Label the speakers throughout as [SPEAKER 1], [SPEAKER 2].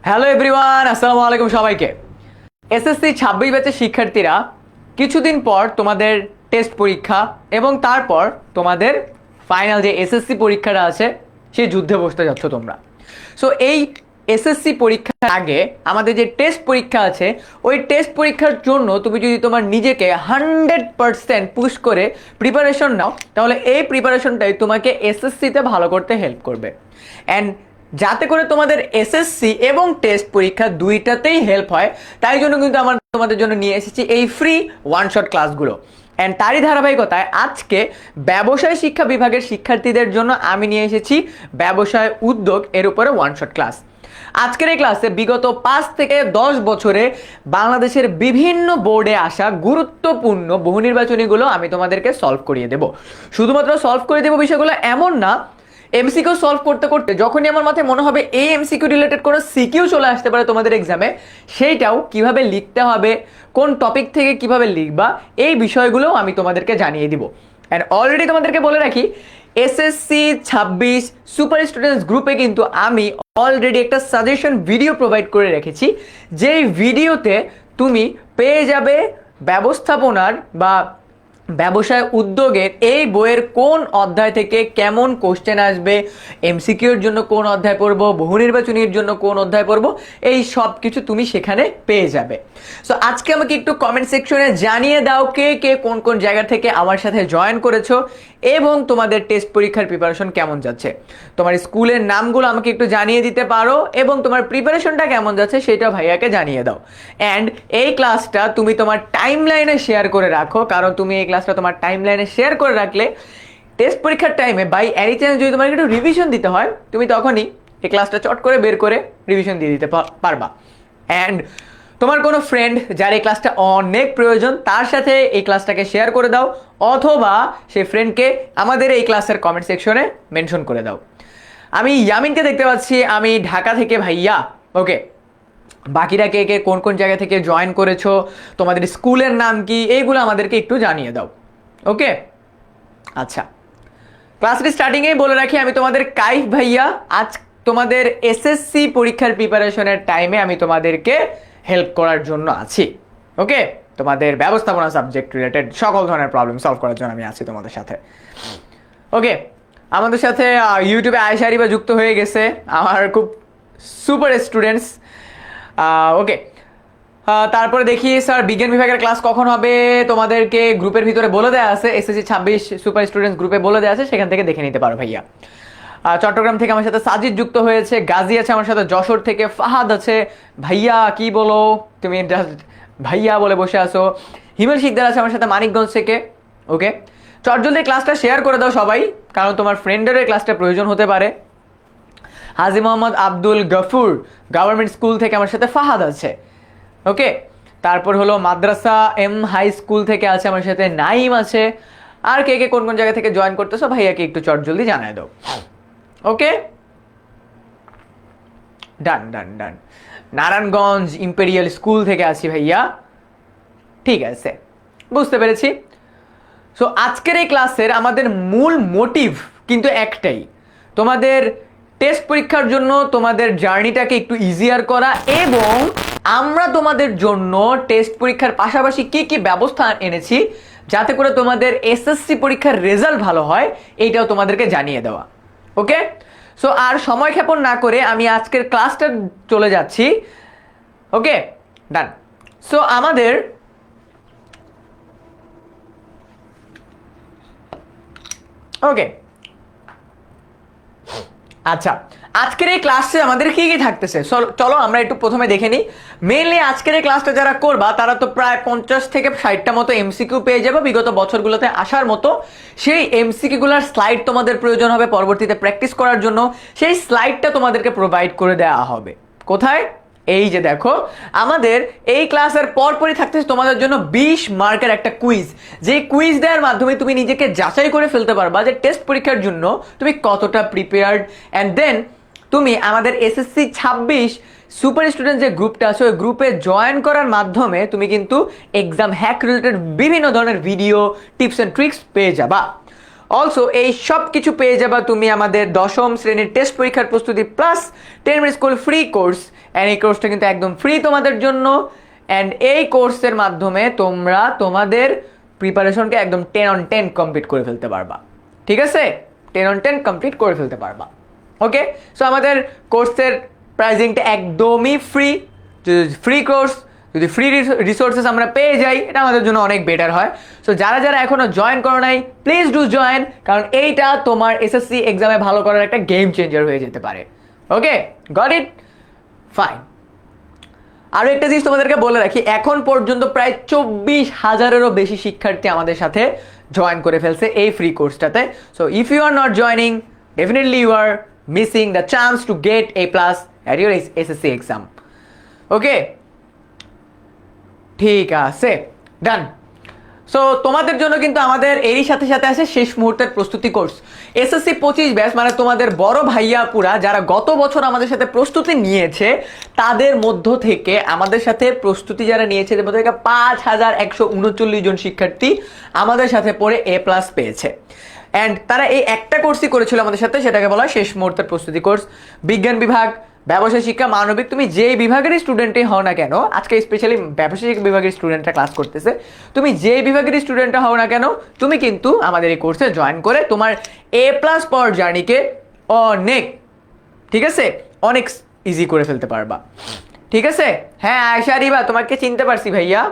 [SPEAKER 1] Hello everyone, আসসালামু আলাইকুম সবাইকে। এসএসসি 26 ব্যাচের শিক্ষার্থীরা কিছুদিন পর তোমাদের টেস্ট পরীক্ষা এবং তারপর তোমাদের ফাইনাল যে এসএসসি পরীক্ষাটা আছে সেই যুদ্ধে বসতে যাচ্ছ তোমরা। সো এই এসএসসি পরীক্ষার আগে আমাদের যে টেস্ট পরীক্ষা আছে ওই টেস্ট পরীক্ষার জন্য তুমি যদি তোমার নিজেকে 100% পুশ করে প্রিপারেশন নাও তাহলে এই প্রিপারেশনটাই তোমাকে এসএসসিতে ভালো করতে হেল্প করবে। অ্যান্ড যাতে করে তোমাদের এসএসসি এবং টেস্ট পরীক্ষা দুইটাতেই হেল্প হয় তাই জন্য কিন্তু আমরা তোমাদের জন্য নিয়ে এসেছি এই ফ্রি ওয়ান শট ক্লাসগুলো। অ্যান্ড তারই ধারাবাহিকতায় আজকে ব্যবসায় শিক্ষা বিভাগের শিক্ষার্থীদের জন্য আমি নিয়ে এসেছি ব্যবসায় উদ্যোগ এর উপরে ওয়ান শট ক্লাস। আজকের এই ক্লাসে বিগত 5 থেকে 10 বছরে বাংলাদেশের বিভিন্ন বোর্ডে আসা গুরুত্বপূর্ণ বহু নির্বাচনীগুলো আমি তোমাদেরকে সলভ করিয়ে দেব। শুধুমাত্র সলভ করে দেবো বিষয়গুলো এমন না, এমসিকিউ সলভ করতে করতে যখনই আমার মাথায় মনে হবে এই এমসিকিউ রিলেটেড কোনো সিকিউ চলে আসতে পারে তোমাদের এক্সামে, সেইটাও কিভাবে লিখতে হবে, কোন টপিক থেকে কিভাবে লিখবা, এই বিষয়গুলোও আমি তোমাদেরকে জানিয়ে দিব। অ্যান্ড অলরেডি তোমাদেরকে বলে রাখি, এসএসসি 26 সুপার স্টুডেন্টস গ্রুপে কিন্তু আমি অলরেডি একটা সাজেশন ভিডিও প্রোভাইড করে রেখেছি, যেই ভিডিওতে তুমি পেয়ে যাবে ব্যবস্থাপনার বা ব্যবসায় উদ্যোগের এই বইয়ের কোন অধ্যায় থেকে কেমন কোশ্চেন আসবে, এমসিকিউর জন্য কোন অধ্যায় পড়বো, বহু নির্বাচনীর জন্য কোন অধ্যায় পড়বো, এই সব কিছু তুমি সেখানে পেয়ে যাবে। সো আজকে আমাকে একটু কমেন্ট সেকশনে জানিয়ে দাও কে কে কোন কোন জায়গা থেকে আমার সাথে জয়েন করেছো এবং তোমাদের টেস্ট পরীক্ষার প্রিপারেশন কেমন যাচ্ছে। তোমার স্কুলের নামগুলো আমাকে একটু জানিয়ে দিতে পারো এবং তোমার প্রিপারেশনটা কেমন যাচ্ছে সেটা ভাইয়াকে জানিয়ে দাও। অ্যান্ড এই ক্লাসটা তুমি তোমার টাইম লাইনে শেয়ার করে রাখো, কারণ তুমি এই ক্লাসটা তোমার টাইম লাইনে শেয়ার করে রাখলে টেস্ট পরীক্ষার টাইমে বাই এনি চান্স যদি তোমাকে একটু রিভিশন দিতে হয় তুমি তখনই এই ক্লাসটা চট করে বের করে রিভিশন দিয়ে দিতে পারবা। অ্যান্ড তোমার কোনো ফ্রেন্ড যার এই ক্লাসটা অনেক প্রয়োজন তার সাথে এই ক্লাসটাকে শেয়ার করে দাও, অথবা সেই ফ্রেন্ডকে আমাদের এই ক্লাসের কমেন্ট সেকশনে মেনশন করে দাও। আমি ইয়ামিনকে দেখতে পাচ্ছি, আমি ঢাকা থেকে ভাইয়া। ওকে, বাকিরা কে কে কোন কোন জায়গা থেকে জয়েন করেছো, তোমাদের স্কুলের নাম কি, এইগুলো আমাদেরকে একটু জানিয়ে দাও। ওকে, আচ্ছা, ক্লাসটি স্টার্টিংয়েই বলে রাখি আমি তোমাদের কাইফ ভাইয়া। আজ তোমাদের এসএসসি পরীক্ষার প্রিপারেশনের টাইমে আমি তোমাদেরকে হেল্প করার জন্য আছি। ওকে, তোমাদের ব্যবস্থাপনা সাবজেক্ট রিলেটেড সকল ধরনের প্রবলেম সলভ করার জন্য আমি আছি তোমাদের সাথে। ওকে, আমাদের সাথে ইউটিউবে আয়েশা আরিবা যুক্ত হয়ে গেছে, আমার খুব সুপার স্টুডেন্টস। ওকে, তারপরে দেখি স্যার বিজ্ঞান বিভাগের ক্লাস কখন হবে তোমাদেরকে গ্রুপের ভিতরে বলে দেওয়া আছে, এসএসসি 26 সুপার স্টুডেন্টস গ্রুপে বলে দেওয়া আছে, সেখান থেকে দেখে নিতে পারো ভাইয়া। চট্টগ্রাম থেকে আমার সাথে সাজিদ যুক্ত হয়েছে, গাজী আছে আমার সাথে, যশোর থেকে ফাহাদ আছে। ভাইয়া কি বলো, তুমি ভাইয়া বলে বসে আসো। হিমেল শিকদার আছে আমার সাথে মানিকগঞ্জ থেকে। ওকে, চটজলদি ক্লাসটা শেয়ার করে দাও সবাই, কারণ তোমার ফ্রেন্ডের ক্লাসটা প্রয়োজন হতে পারে। হাজি মোহাম্মদ আব্দুল গফুর গভর্নমেন্ট স্কুল থেকে আমার সাথে ফাহাদ আছে। ওকে, তারপর হলো মাদ্রাসা এম হাই স্কুল থেকে আছে আমার সাথে নাইম আছে। আর কে কে কোন কোন জায়গা থেকে জয়েন করতেছো ভাইয়াকে একটু চটজলদি জানায় দাও। ওকে, ডান ডান ডান। নারায়ণগঞ্জ ইম্পেরিয়াল স্কুল থেকে আছি ভাইয়া, ঠিক আছে, বুঝতে পেরেছি। সো আজকের এই ক্লাসের আমাদের মূল মোটিভ কিন্তু একটাই, তোমাদের টেস্ট পরীক্ষার জন্য তোমাদের জার্নিটাকে একটু ইজিয়ার করা এবং আমরা তোমাদের জন্য টেস্ট পরীক্ষার পাশাপাশি কি কি ব্যবস্থা এনেছি যাতে করে তোমাদের এসএসসি পরীক্ষার রেজাল্ট ভালো হয় এইটাও তোমাদেরকে জানিয়ে দেওয়া। ওকে, সো আর সময় ক্ষেপণ না করে আমি আজকের ক্লাসটা চলে যাচ্ছি। ওকে, ডান। সো আমাদের ওকে, আচ্ছা, আজকের এই ক্লাসে আমাদের কি কি থাকতেছে চলো আমরা একটু প্রথমে দেখে নিই। মেইনলি আজকের এই ক্লাসটা যারা করবা তারা তো প্রায় 50 থেকে 60টা মতো এমসিকিউ পেয়ে যাবে বিগত বছরগুলোতে আসার মতো। সেই এমসিকিউগুলোর স্লাইড তোমাদের প্রয়োজন হবে পরবর্তীতে প্র্যাকটিস করার জন্য, সেই স্লাইডটা তোমাদেরকে প্রোভাইড করে দেওয়া হবে। কোথায়? এই যে দেখো, আমাদের এই ক্লাসের পরপরই থাকতেছে তোমাদের জন্য 20 মার্কের একটা কুইজ, যে কুইজ দেওয়ার মাধ্যমে তুমি নিজেকে যাচাই করে ফেলতে পারবা যে টেস্ট পরীক্ষার জন্য তুমি কতটা প্রিপেয়ার্ড। অ্যান্ড দেন তুমি আমাদের এসএসসি 26 সুপার স্টুডেন্ট যে গ্রুপটা আছে ওই গ্রুপে জয়েন করার মাধ্যমে তুমি কিন্তু এক্সাম হ্যাক রিলেটেড বিভিন্ন ধরনের ভিডিও টিপস অ্যান্ড ট্রিক্স পেয়ে যাবা। অলসো এই সব কিছু পেয়ে যাবা তুমি আমাদের 10ম শ্রেণীর টেস্ট পরীক্ষার প্রস্তুতি plus 10 minute school free course. And এই কোর্সটা কিন্তু একদম ফ্রি তোমাদের জন্য। অ্যান্ড এই কোর্সের মাধ্যমে তোমরা তোমাদের প্রিপারেশনকে একদম 10 on 10 কমপ্লিট করে ফেলতে পারবা। ঠিক আছে, 10 on 10 কমপ্লিট করে ফেলতে পারবা। ওকে, সো আমাদের কোর্সের প্রাইজিংটা একদমই ফ্রি। ফ্রি কোর্স, যদি ফ্রি রিসোর্সেস আমরা পেয়ে যাই, এটা আমাদের জন্য অনেক বেটার হয়। সো যারা যারা এখনো জয়েন করো নাই, প্লিজ ডু জয়েন, কারণ এইটা তোমার এসএসসি এক্সামে ভালো করার একটা গেম চেঞ্জার হয়ে যেতে পারে। ওকে, গট ইট, ফাইন। আরও একটা জিনিস তোমাদেরকে বলে রাখি, এখন পর্যন্ত প্রায় 24,000-এরও বেশি শিক্ষার্থী আমাদের সাথে জয়েন করে ফেলছে এই ফ্রি কোর্সটাতে। So if you are not joining, definitely you are missing the chance to get A+ at your SSC exam. Okay, ঠিক আছে, ডান। সো তোমাদের জন্য কিন্তু আমাদের এরই সাথে সাথে আছে শেষ মুহূর্তের প্রস্তুতি কোর্স এসএসসি 25 ব্যাচ, মানে তোমাদের বড় ভাইয়া পুরা যারা গত বছর আমাদের সাথে প্রস্তুতি নিয়েছে, তাদের মধ্য থেকে আমাদের সাথে প্রস্তুতি যারা নিয়েছে এদের মধ্যে থেকে 5,139 জন শিক্ষার্থী আমাদের সাথে পড়ে A+ পেয়েছে। অ্যান্ড তারা এই একটা কোর্সই করেছিল আমাদের সাথে, সেটাকে বলা হয় শেষ মুহূর্তের প্রস্তুতি কোর্স। বিজ্ঞান বিভাগ, ব্যবসায় শিক্ষা, মানবিক, তুমি যেই বিভাগেরই স্টুডেন্টই হও না কেন, আজকে স্পেশালি ব্যবসায় শিক্ষা বিভাগের স্টুডেন্টরা ক্লাস করতেছে, তুমি যেই বিভাগেরই স্টুডেন্টটা হও না কেন, তুমি কিন্তু আমাদের এই কোর্সে জয়েন করে তোমার A+ পাওয়ার জার্নিকে অনেক, ঠিক আছে, অনেক ইজি করে ফেলতে পারবা। ঠিক আছে, হ্যাঁ আয়শা রিবা, তোমাকে চিনতে পারছি ভাইয়া।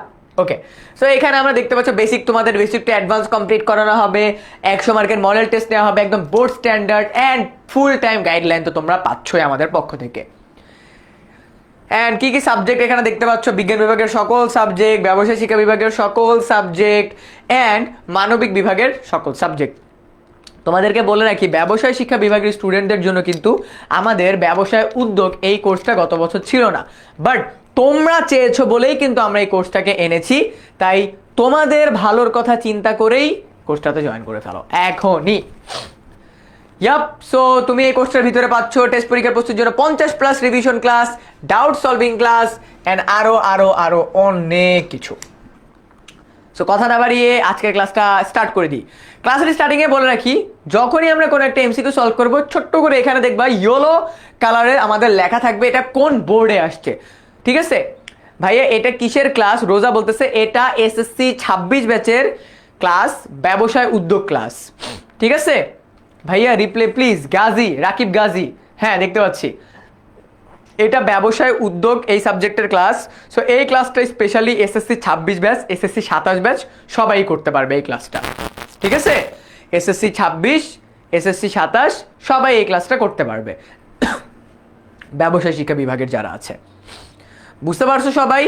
[SPEAKER 1] ওকে, সো এখানে আমরা দেখতে পাচ্ছ বেসিক, তোমাদের বেসিক টু অ্যাডভান্স কমপ্লিট করানো হবে, 100 মার্কের মডেল টেস্ট নেওয়া হবে, একদম board standard and full time guideline তো তোমরা পাচ্ছই আমাদের পক্ষ থেকে। অ্যান্ড কি কি সাবজেক্ট এখানে দেখতে পাচ্ছ, বিজ্ঞান বিভাগের সকল সাবজেক্ট, ব্যবসায় শিক্ষা বিভাগের সকল সাবজেক্ট অ্যান্ড মানবিক বিভাগের সকল সাবজেক্ট। তোমাদেরকে বলে রাখি, ব্যবসায় শিক্ষা বিভাগের স্টুডেন্টদের জন্য কিন্তু আমাদের ব্যবসায় উদ্যোগ এই কোর্সটা গত বছর ছিল না, বাট তোমরা চেয়েছো বলেই কিন্তু আমরা এই কোর্সটাকে এনেছি। তাই তোমাদের ভালোর কথা চিন্তা করেই কোর্সটাতে জয়েন করে ফেলো এখনই। ইয়াপ, সো তুমি এই কোর্সটার ভিতরে পাচ্ছ টেস্ট পরীক্ষার প্রস্তুতির জন্য 50+ revision class, doubt solving class and আরো অনেক কিছু। সো কথা না বাড়িয়ে আজকের ক্লাসটা স্টার্ট করে দিই। ক্লাসের স্টার্টিংয়ে বলে রাখি, যখনই আমরা কোনো একটা এমসিকিউ সলভ করবো, ছোট্ট করে এখানে দেখবা ইয়েলো কালারে আমাদের লেখা থাকবে এটা কোন বোর্ডে আসছে। ঠিক আছে ভাইয়া, এটা কিসের ক্লাস? রোজা বলতেছে এটা এসএসসি 26 ব্যাচের ক্লাস, ব্যবসায় উদ্যোগ ক্লাস। ঠিক আছে ভাইয়া, রিপ্লে প্লিজ। গাজী, রাকিব গাজী, হ্যাঁ দেখতে পাচ্ছি, এটা ব্যবসায় উদ্যোগ এই সাবজেক্টের ক্লাস। সো এই ক্লাসটা specially SSC 26 batch, SSC 27 batch সবাই করতে পারবে এই ক্লাসটা। ঠিক আছে, এসএসসি 26, এসএসসি 27 সবাই এই ক্লাসটা করতে পারবে, ব্যবসায় শিক্ষা বিভাগের যারা আছে। বুঝতে পারছো সবাই?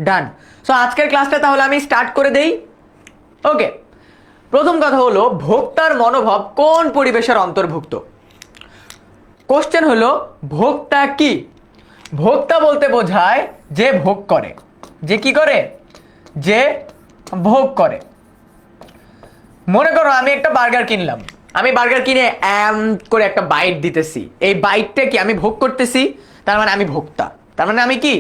[SPEAKER 1] ডান। সো আজকের ক্লাসটা তাহলে আমি স্টার্ট করে দেই। ওকে, প্রথম কথা হলো, ভোক্তার মনোভাব কোন পরিবেশের অন্তর্ভুক্ত? কোশ্চেন হলো ভোক্তা কি? ভোক্তা বলতে বোঝায় যে ভোগ করে, যে কি করে, যে ভোগ করে। মনে করো আমি একটা বার্গার কিনলাম, আমি বার্গার কিনে করে একটা বাইট দিতেছি, এই বাইটটা কি আমি ভোগ করতেছি, তার মানে আমি ভোক্তা, তার মানে আমি কি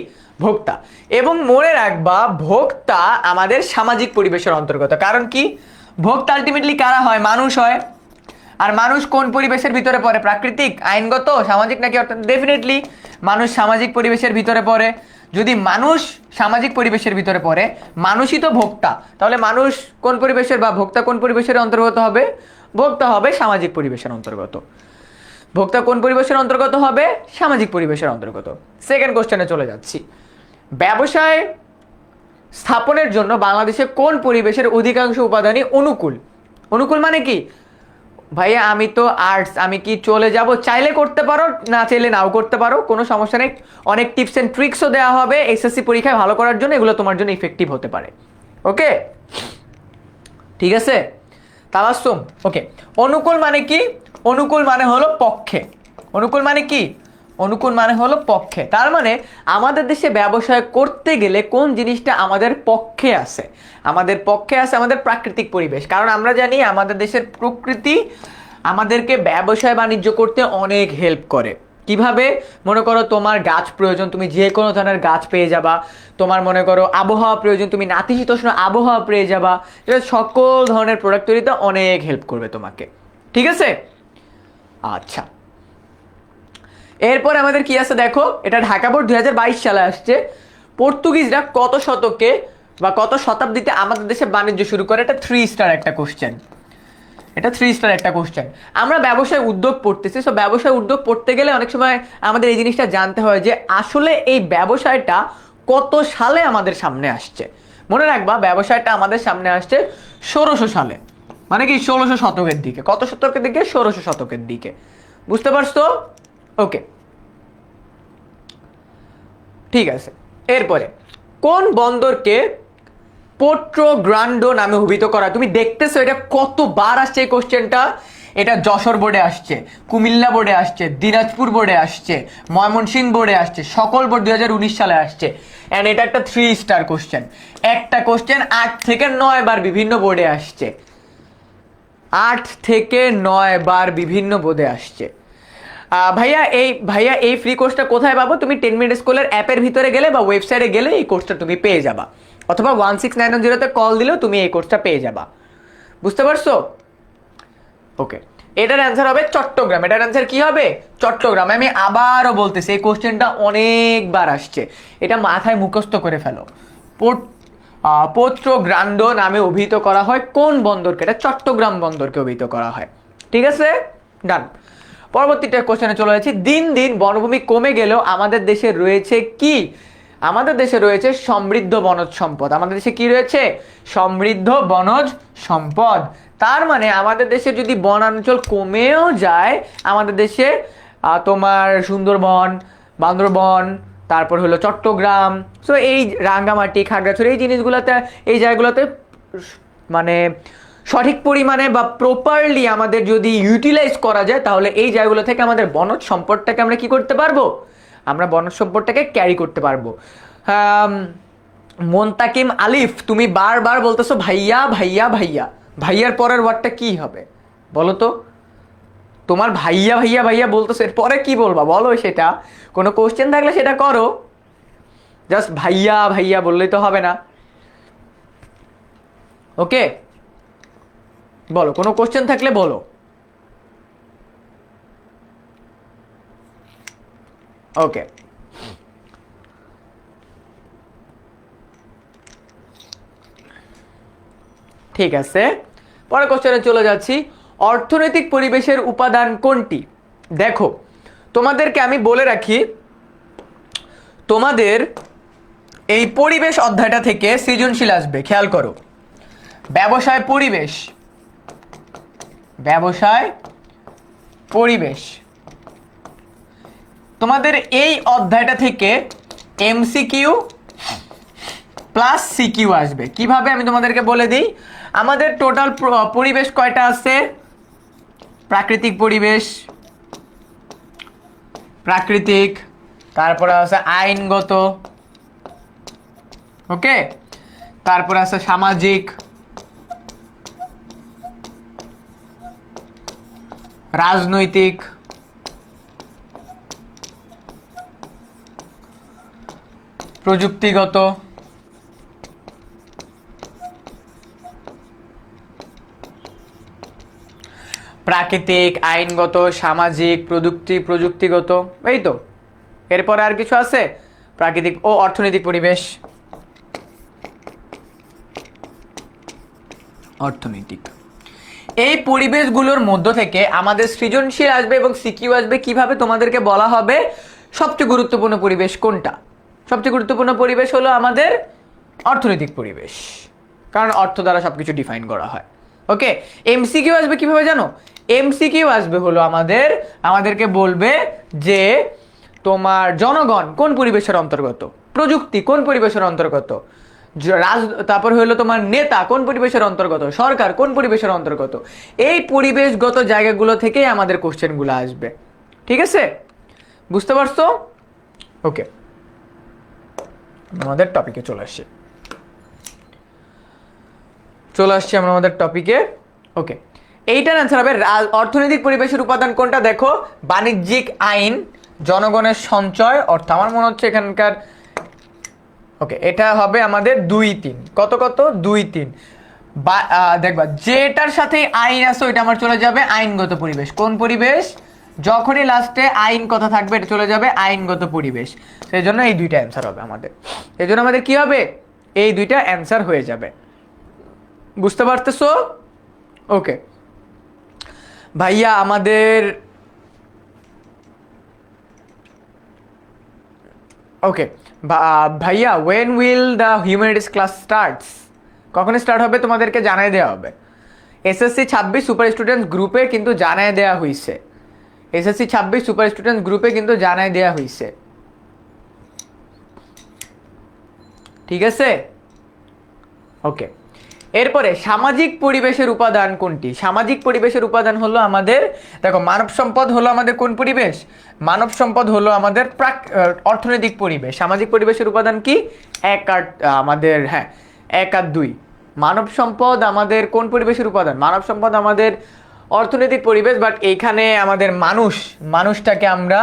[SPEAKER 1] ভোক্তা। এবং মনে রাখবা, ভোক্তা আমাদের সামাজিক পরিবেশের অন্তর্গত। কারণ কি, ভোক্তা আলটিমেটলি কারা হয়? মানুষ হয়। আর মানুষ কোন পরিবেশের ভিতরে পড়ে? প্রাকৃতিক, আইনগত, সামাজিক নাকি? অর্থাৎ ডেফিনেটলি মানুষ সামাজিক পরিবেশের ভিতরে পড়ে। যদি মানুষ সামাজিক পরিবেশের ভিতরে পড়ে, মানুষই তো ভোক্তা, তাহলে মানুষ কোন পরিবেশের বা ভোক্তা কোন পরিবেশের অন্তর্গত হবে? ভোক্তা হবে সামাজিক পরিবেশের অন্তর্গত। ভোক্তা কোন পরিবেশের অন্তর্গত হবে? সামাজিক পরিবেশের অন্তর্গত। সেকেন্ড কোশ্চেনে চলে যাচ্ছি। ব্যবসায় স্থাপনের জন্য বাংলাদেশে কোন পরিবেশের অধিকাংশ উপাদানই অনুকূল? অনুকূল মানে কি ভাইয়া? আমি তো আর্টস, আমি কি চলে যাব? চাইলে করতে পারো, না চাইলে নাও করতে পারো, কোনো সমস্যা নেই। অনেক টিপস অ্যান্ড ট্রিক্সও দেওয়া হবে এসএসসি পরীক্ষায় ভালো করার জন্য, এগুলো তোমার জন্য ইফেক্টিভ হতে পারে। ওকে, ঠিক আছে তাবাসসুম। ওকে, অনুকূল মানে কি? অনুকূল মানে হলো পক্ষে। অনুকূল মানে কি? অনুকূল মানে হলো পক্ষে। তার মানে আমাদের দেশে ব্যবসায় করতে গেলে কোন জিনিসটা আমাদের পক্ষে আছে? আমাদের পক্ষে আছে আমাদের প্রাকৃতিক পরিবেশ। কারণ আমরা জানি আমাদের দেশের প্রকৃতি আমাদেরকে ব্যবসায় বাণিজ্য করতে অনেক হেল্প করে। কিভাবে মনে করো তোমার গাছ প্রয়োজন, তুমি যে কোনো ধরনের গাছ পেয়ে যাবা। তোমার মনে করো আবহাওয়া প্রয়োজন, তুমি নাতিশীতোষ্ণ আবহাওয়া পেয়ে যাবা। এটা সকল ধরনের প্রোডাক্ট তৈরিতে অনেক হেল্প করবে তোমাকে, ঠিক আছে? আচ্ছা, এরপর আমাদের কি আছে দেখো, এটা ঢাকা বোর্ড 2022 সালে আসছে। পর্তুগিজরা কত শতকে বা কত শতাব্দীতে আমাদের দেশে বাণিজ্য শুরু করে? এটা 3 স্টার একটা কোশ্চেন, এটা 3 স্টার একটা কোশ্চেন। আমরা ব্যবসায় উদ্যোগ পড়তেছি, সো ব্যবসায় উদ্যোগ পড়তে গেলে অনেক সময় আমাদের এই জিনিসটা জানতে হয় যে আসলে এই ব্যবসায়টা কত সালে আমাদের সামনে আসছে। মনে রাখবা, ব্যবসায়টা আমাদের সামনে আসছে 1600 সালে, মানে কি 1600 শতকের দিকে। কত শতকের দিকে? 1600 শতকের দিকে। বুঝতে পারছো? ওকে, ঠিক আছে। এরপরে কোন বন্দরকে পোর্টো গ্রান্ডো নামে অভিহিত করা? তুমি দেখতেছো এটা কতবার আসছে এই কোশ্চেনটা। এটা যশোর বোর্ডে আসছে, কুমিল্লা বোর্ডে আসছে, দিনাজপুর বোর্ডে আসছে, ময়মনসিংহ বোর্ডে আসছে, সকল বোর্ড 2019 সালে আসছে। অ্যান্ড এটা একটা 3 স্টার কোশ্চেন। একটা কোশ্চেন 8 থেকে 9 বার বিভিন্ন বোর্ডে আসছে, 8 থেকে 9 বার বিভিন্ন বোর্ডে আসছে। ভাইয়া এই ফ্রি কোর্সটা কোথায় পাবো? তুমি 10 মিনিট স্কুলের অ্যাপের ভিতরে গেলে বা ওয়েবসাইটে গেলে এই কোর্সটা তুমি পেয়ে যাবা, অথবা 16910 কল দিলেও তুমি এই কোর্সটা পেয়ে যাবা। বুঝতে পারছো? ওকে, এটার অ্যান্সার হবে চট্টগ্রাম। এটার অ্যান্সার কি হবে? চট্টগ্রাম। আমি আবারও বলতেছি, এই কোশ্চেনটা অনেকবার আসছে, এটা মাথায় মুখস্থ করে ফেলো। পোর্টো গ্রান্ডো নামে অভিহিত করা হয় কোন বন্দরকে? এটা চট্টগ্রাম বন্দরকে অভিহিত করা হয়, ঠিক আছে? ডান। পরবর্তীটা কোশ্চেনে চলে যাচ্ছি। দিন দিন বনভূমি কমে গেলেও আমাদের দেশে রয়েছে কি? আমাদের দেশে রয়েছে সমৃদ্ধ বনজ সম্পদ। আমাদের দেশে কি রয়েছে? সমৃদ্ধ বনজ সম্পদ। তার মানে আমাদের দেশে যদি বনাঞ্চল কমেও যায়, আমাদের দেশে তোমার সুন্দরবন, বান্দরবন, তারপর হলো চট্টগ্রাম, সো এই রাঙ্গামাটি, খাগড়াছড়ি, এই জিনিসগুলোতে, এই জায়গাগুলোতে মানে সঠিক পরিমাণে বা প্রপারলি আমাদের যদি ইউটিলাইজ করা যায়, তাহলে এই জায়গাগুলো থেকে আমাদের বনজ সম্পদটাকে আমরা কি করতে পারবো? আমরা বনজ সম্পদটাকে ক্যারি করতে পারবো। মোন্তাকিম আলিফ, তুমি বারবার বলতেছো ভাইয়া ভাইয়া ভাইয়া, ভাইয়ার পরের ওয়ার্ডটা কি হবে বলো তো? তোমার ভাইয়া ভাইয়া ভাইয়া বলতেছো, এরপরে কি বলবা বলো? সেটা কোনো কোশ্চেন থাকলে সেটা করো, জাস্ট ভাইয়া ভাইয়া বললেই তো হবে না। ওকে, বলো, কোনো কোশ্চেন থাকলে বলো। ওকে, ঠিক আছে, পরের কোশ্চেনে চলে যাচ্ছি। অর্থনৈতিক পরিবেশের উপাদান কোনটি? দেখো, তোমাদেরকে আমি বলে রাখি, তোমাদের এই পরিবেশ অধ্যায়টা থেকে সৃজনশীল আসবে, খেয়াল করো। ব্যবসায় পরিবেশ, ব্যবসায় পরিবেশ, তোমাদের এই অধ্যায়টা থেকে এমসিকিউ প্লাস সিকিউ আসবে। কিভাবে আমি তোমাদেরকে বলে দিই। আমাদের টোটাল পরিবেশ কয়টা আছে? প্রাকৃতিক পরিবেশ, প্রাকৃতিক, তারপরে আছে আইনগত, ওকে, তারপরে আছে সামাজিক, রাজনৈতিক, প্রযুক্তিগত, প্রাকৃতিক, আইনগত, সামাজিক, প্রযুক্তিগত, এই তো। এরপরে আর কিছু আছে? প্রাকৃতিক ও অর্থনৈতিক পরিবেশ, অর্থনৈতিক। এই পরিবেশগুলোর মধ্য থেকে আমাদের সৃজনশীল আসবে এবং সিকিউ আসবে। কিভাবে? তোমাদেরকে বলা হবে সবচেয়ে গুরুত্বপূর্ণ পরিবেশ কোনটা। সবচেয়ে গুরুত্বপূর্ণ পরিবেশ হলো আমাদের অর্থনৈতিক পরিবেশ, কারণ অর্থ দ্বারা সবকিছু ডিফাইন করা হয়। ওকে, এমসিকিউ আসবে কিভাবে জানো? এমসিকিউ আসবে হলো আমাদেরকে বলবে যে তোমার জনগণ কোন পরিবেশের অন্তর্গত, প্রযুক্তি কোন পরিবেশের অন্তর্গত, তারপর হলো তোমার নেতা কোন পরিবেশের অন্তর্গত, সরকার কোন পরিবেশের অন্তর্গত। এই পরিবেশগত জায়গাগুলো থেকেই আমাদের কোশ্চেনগুলো আসবে, ঠিক আছে? বুঝতে পারছো? ওকে, আমাদের টপিকে চলে আসছি আমরা আমাদের টপিকে। ওকে, এইটার অ্যান্সার হবে অর্থনৈতিক পরিবেশের উপাদান কোনটা? দেখো, বাণিজ্যিক আইন, জনগণের সঞ্চয় অর্থ, আমার মনে হচ্ছে এখানকার ওকে এটা হবে আমাদের 2-3, কত কত 2-3 বা দেখবা যেটার সাথে আইন আছে ওইটা আমার চলে যাবে আইনগত পরিবেশ। কোন পরিবেশ? যখনই লাস্টে আইন কথা থাকবে এটা চলে যাবে আইনগত পরিবেশ। সেই জন্য এই দুইটা অ্যান্সার হবে আমাদের, এই জন্য আমাদের কি হবে, এই দুইটা অ্যান্সার হয়ে যাবে। বুঝতে পারতেছো? ওকে ভাইয়া আমাদের ওকে ভাইয়া when will the humanities class starts, কখন স্টার্ট হবে তোমাদেরকে জানাই দেওয়া হবে। এসএসসি 26 সুপার স্টুডেন্টস গ্রুপে কিন্তু জানাই দেওয়া হয়েছে, এসএসসি 26 সুপার স্টুডেন্টস গ্রুপে কিন্তু জানাই দেওয়া হয়েছে, ঠিক আছে? ওকে এরপরে সামাজিক পরিবেশের উপাদান কোনটি? সামাজিক পরিবেশের উপাদান হলো আমাদের, দেখো মানব সম্পদ হলো আমাদের কোন পরিবেশ? মানব সম্পদ হলো আমাদের অর্থনৈতিক পরিবেশ। সামাজিক পরিবেশের উপাদান কি? 1 আর আমাদের 1 আর 2। মানব সম্পদ আমাদের কোন পরিবেশের উপাদান? মানব সম্পদ আমাদের অর্থনৈতিক পরিবেশ, বাট এইখানে আমাদের মানুষটাকে আমরা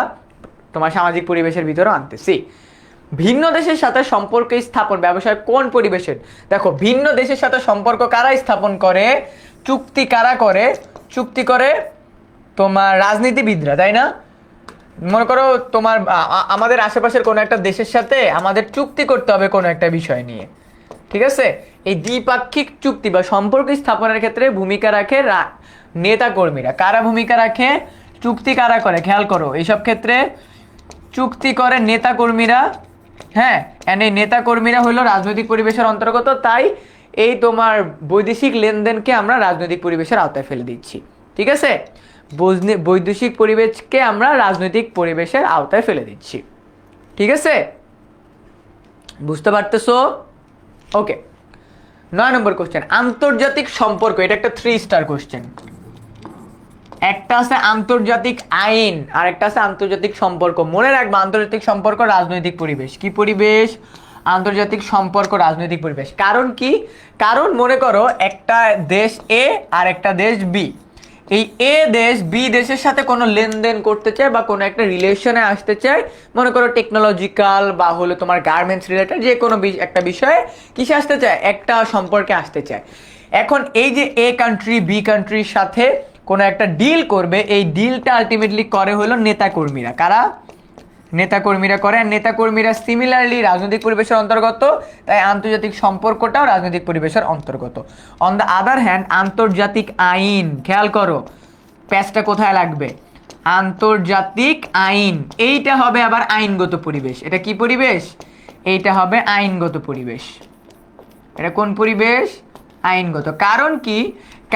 [SPEAKER 1] তোমার সামাজিক পরিবেশের ভিতরে আনতেছি। ভিন্ন দেশের সাথে সম্পর্ক স্থাপন ব্যবসায় কোন পরিবেশের? দেখো ভিন্ন দেশের সাথে সম্পর্ক কারা স্থাপন করে? চুক্তি কারা করে? চুক্তি করে তোমার রাজনীতিবিদরা, তাই না? মনে করো তোমার আমাদের আশেপাশের কোনো একটা দেশের সাথে আমাদের চুক্তি করতে হবে কোনো একটা বিষয় নিয়ে, ঠিক আছে? এই দ্বিপাক্ষিক চুক্তি বা সম্পর্ক স্থাপনের ক্ষেত্রে ভূমিকা রাখে নেতা কর্মীরা। কারা ভূমিকা রাখে? চুক্তি কারা করে? খেয়াল করো এইসব ক্ষেত্রে চুক্তি করে নেতা কর্মীরা। এন্ড এই নেতা কর্মীরা হলো রাজনৈতিক পরিবেশের অন্তর্গত, তাই এই তোমার বৈদেশিক লেনদেনকে আমরা রাজনৈতিক পরিবেশের আওতায় ফেলে দিচ্ছি, ঠিক আছে? বৈদেশিক পরিবেশকে আমরা রাজনৈতিক পরিবেশের আওতায় ফেলে দিচ্ছি, ঠিক আছে? বুঝতে পারতেছো? ওকে 9 নম্বর কোশ্চেন, আন্তর্জাতিক সম্পর্ক। এটা একটা 3 স্টার কোশ্চেন। একটা আছে আন্তর্জাতিক আইন আর একটা আছে আন্তর্জাতিক সম্পর্ক। মনে রাখবা আন্তর্জাতিক সম্পর্ক রাজনৈতিক পরিবেশ। কি পরিবেশ? আন্তর্জাতিক সম্পর্ক রাজনৈতিক পরিবেশ। কারণ কি? কারণ মনে করো একটা দেশ এ আর একটা দেশ বি, এই এ দেশ বি দেশের সাথে কোনো লেনদেন করতে চায় বা কোনো একটা রিলেশনে আসতে চায়, মনে করো টেকনোলজিক্যাল বা হলো তোমার গার্মেন্টস রিলেটেড যে কোনো একটা বিষয়ে কিসে আসতে চায়? একটা সম্পর্কে আসতে চায়। এখন এই যে এ কান্ট্রি বি কান্ট্রির সাথে কোনো একটা ডিল করবে, এই ডিলটা আলটিমেটলি করে হলো নেতাকর্মীরা। কারা? নেতাকর্মীরা করে। আর নেতাকর্মীরা সিমিলারলি রাজনৈতিক পরিবেশের অন্তর্গত, তাই আন্তর্জাতিক সম্পর্কটাও রাজনৈতিক পরিবেশের অন্তর্গত। অন দ্য আদার হ্যান্ড আন্তর্জাতিক আইন, খেয়াল করো প্যাচটা কোথায় লাগবে? আন্তর্জাতিক আইন, এইটা হবে আবার আইনগত পরিবেশ। এটা কি পরিবেশ? এইটা হবে আইনগত পরিবেশ। এটা কোন পরিবেশ? আইনগত। কারণ কি?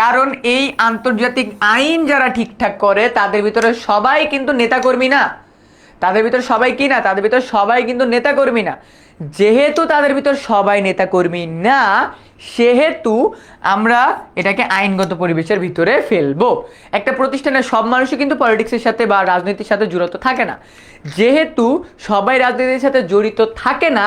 [SPEAKER 1] কারণ এই আন্তর্জাতিক আইন যারা ঠিকঠাক করে তাদের ভিতরে সবাই কিন্তু নেতাকর্মী না। তাদের ভিতর সবাই কি না? তাদের ভিতর সবাই কিন্তু নেতাকর্মী না। যেহেতু তাদের ভিতর সবাই নেতাকর্মী না, সেহেতু আমরা এটাকে আইনগত পরিবেশের ভিতরে ফেলবো। একটা প্রতিষ্ঠানের সব মানুষই কিন্তু পলিটিক্সের সাথে বা রাজনীতির সাথে জড়িত থাকে না। যেহেতু সবাই রাজনীতির সাথে জড়িত থাকে না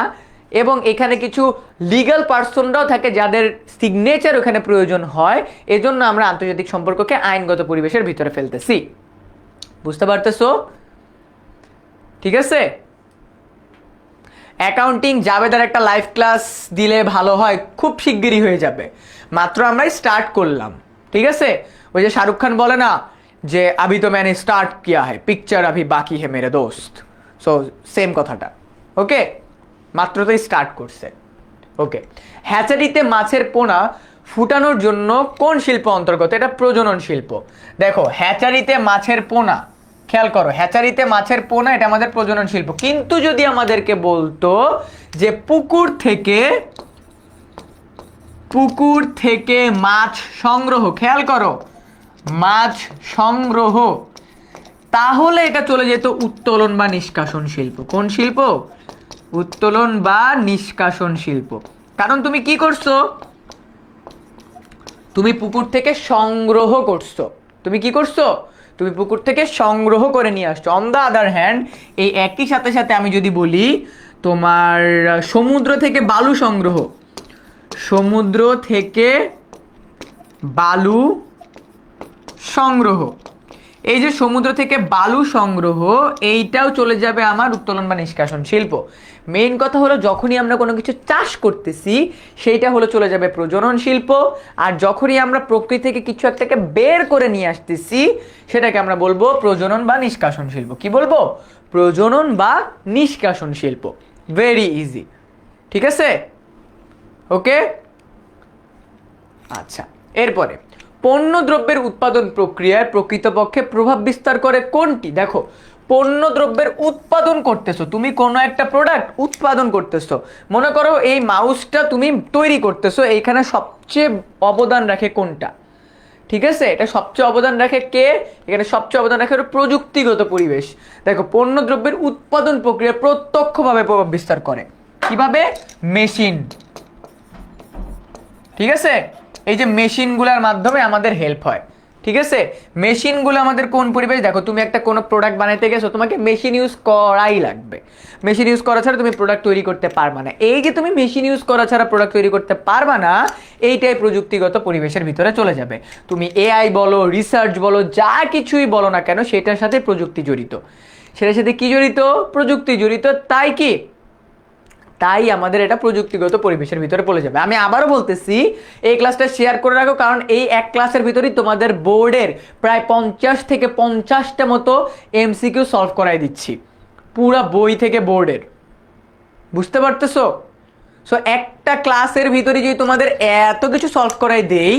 [SPEAKER 1] এবং এখানে কিছু লিগ্যাল পার্সনরাও থাকে যাদের সিগনেচার ওখানে প্রয়োজন হয়, এজন্য আমরা আন্তর্জাতিক সম্পর্ককে আইনগত পরিবেশের ভিতরে ফেলতেছি। বুঝতে পারতেছো? ঠিক আছে? অ্যাকাউন্টিং জাবেদার একটা লাইভ ক্লাস দিলে ভালো হয়, খুব শিগগিরই হয়ে যাবে। মাত্র আমরা স্টার্ট করলাম, ঠিক আছে? ওই যে শাহরুখ খান বলে না যে আভি তো मैंने স্টার্ট কিয়া है, পিকচার আভি বাকি है मेरे दोस्त। সো সেম কথাটা, ওকে? মাত্র তো স্টার্ট করছে, ওকে? হ্যাচারিতে মাছের পোনা ফুটানোর জন্য কোন শিল্প অন্তর্গত? এটা প্রজনন শিল্প। দেখো হ্যাচারিতে মাছের পোনা, খেয়াল করো হ্যাচারিতে মাছের পোনা, এটা আমাদের প্রজনন শিল্প। কিন্তু যদি আমাদেরকে বলতো যে পুকুর থেকে মাছ সংগ্রহ, খেয়াল করো মাছ সংগ্রহ, তাহলে এটা চলে যেত উত্তোলন বা নিষ্কাশন শিল্প। কোন শিল্প? উত্তোলন বা নিষ্কাশন শিল্প। কারণ তুমি কি করছো? তুমি পুকুর থেকে সংগ্রহ করছো। তুমি কি করছো? তুমি পুকুর থেকে সংগ্রহ করে নিয়ে আসছো। অন দ্য আদার হ্যান্ড এই একই সাথে সাথে আমি যদি বলি তোমার সমুদ্র থেকে বালু সংগ্রহ, সমুদ্র থেকে বালু সংগ্রহ, এই যে সমুদ্র থেকে বালু সংগ্রহ, এইটাও চলে যাবে আমার উত্তোলন বা নিষ্কাশন শিল্প। মেইন কথা হলো যখনই আমরা কোনো কিছু চাষ করতেছি সেইটা হলো চলে যাবে প্রজনন শিল্প, আর যখনই আমরা প্রকৃতি থেকে কিছু একটাকে বের করে নিয়ে আসতেছি সেটাকে আমরা বলবো প্রজনন বা নিষ্কাশন শিল্প। কি বলবো? প্রজনন বা নিষ্কাশন শিল্প। ভেরি ইজি, ঠিক আছে? ওকে, আচ্ছা। এরপরে পণ্য দ্রব্যের উৎপাদন প্রক্রিয়ায় প্রকৃতপক্ষে প্রভাব বিস্তার করে কোনটি? দেখো, পণ্য দ্রব্যের উৎপাদন করতেছো, তুমি কোনো একটা প্রোডাক্ট উৎপাদন করতেছো, মনে করো এই মাউসটা তুমি তৈরি করতেছো, এইখানে সবচেয়ে অবদান রাখে কোনটা? ঠিক আছে, এটা সবচেয়ে অবদান রাখে কে? এখানে সবচেয়ে অবদান রাখে প্রযুক্তিগত পরিবেশ। দেখো, পণ্য দ্রব্যের উৎপাদন প্রক্রিয়া প্রত্যক্ষভাবে প্রভাব বিস্তার করে কিভাবে? মেশিন। ঠিক আছে, এই যে মেশিনগুলোর মাধ্যমে আমাদের হেল্প হয়। ঠিক আছে, মেশিনগুলো আমাদের কোন পরিবেশ? দেখো, তুমি একটা কোনো প্রোডাক্ট বানাইতে গেছো, তোমাকে মেশিন ইউজ করাই লাগবে। মেশিন ইউজ করা ছাড়া তুমি প্রোডাক্ট তৈরি করতে পারবা না। এই যে তুমি মেশিন ইউজ করা ছাড়া প্রোডাক্ট তৈরি করতে পারবা না, এইটাই প্রযুক্তিগত পরিবেশের ভিতরে চলে যাবে। তুমি এআই বলো, রিসার্চ বলো, যা কিছুই বলো না কেন, সেটার সাথে প্রযুক্তি জড়িত। সেটার সাথে কি জড়িত? প্রযুক্তি জড়িত। তাই কি? তাই আমাদের এটা প্রযুক্তিগত পরিবেশের ভিতরে পড়ে যাবে। আমি আবারও বলতেছি, এই ক্লাসটা শেয়ার করে রাখো, কারণ এই এক ক্লাসের ভিতরেই তোমাদের বোর্ডের প্রায় 50 থেকে 50টা মতো এমসিকিউ সলভ করাই দিচ্ছি, পুরা বই থেকে বোর্ডের। বুঝতে পারতেছো? সো একটা ক্লাসের ভিতরে যদি তোমাদের এত কিছু সলভ করাই দেই,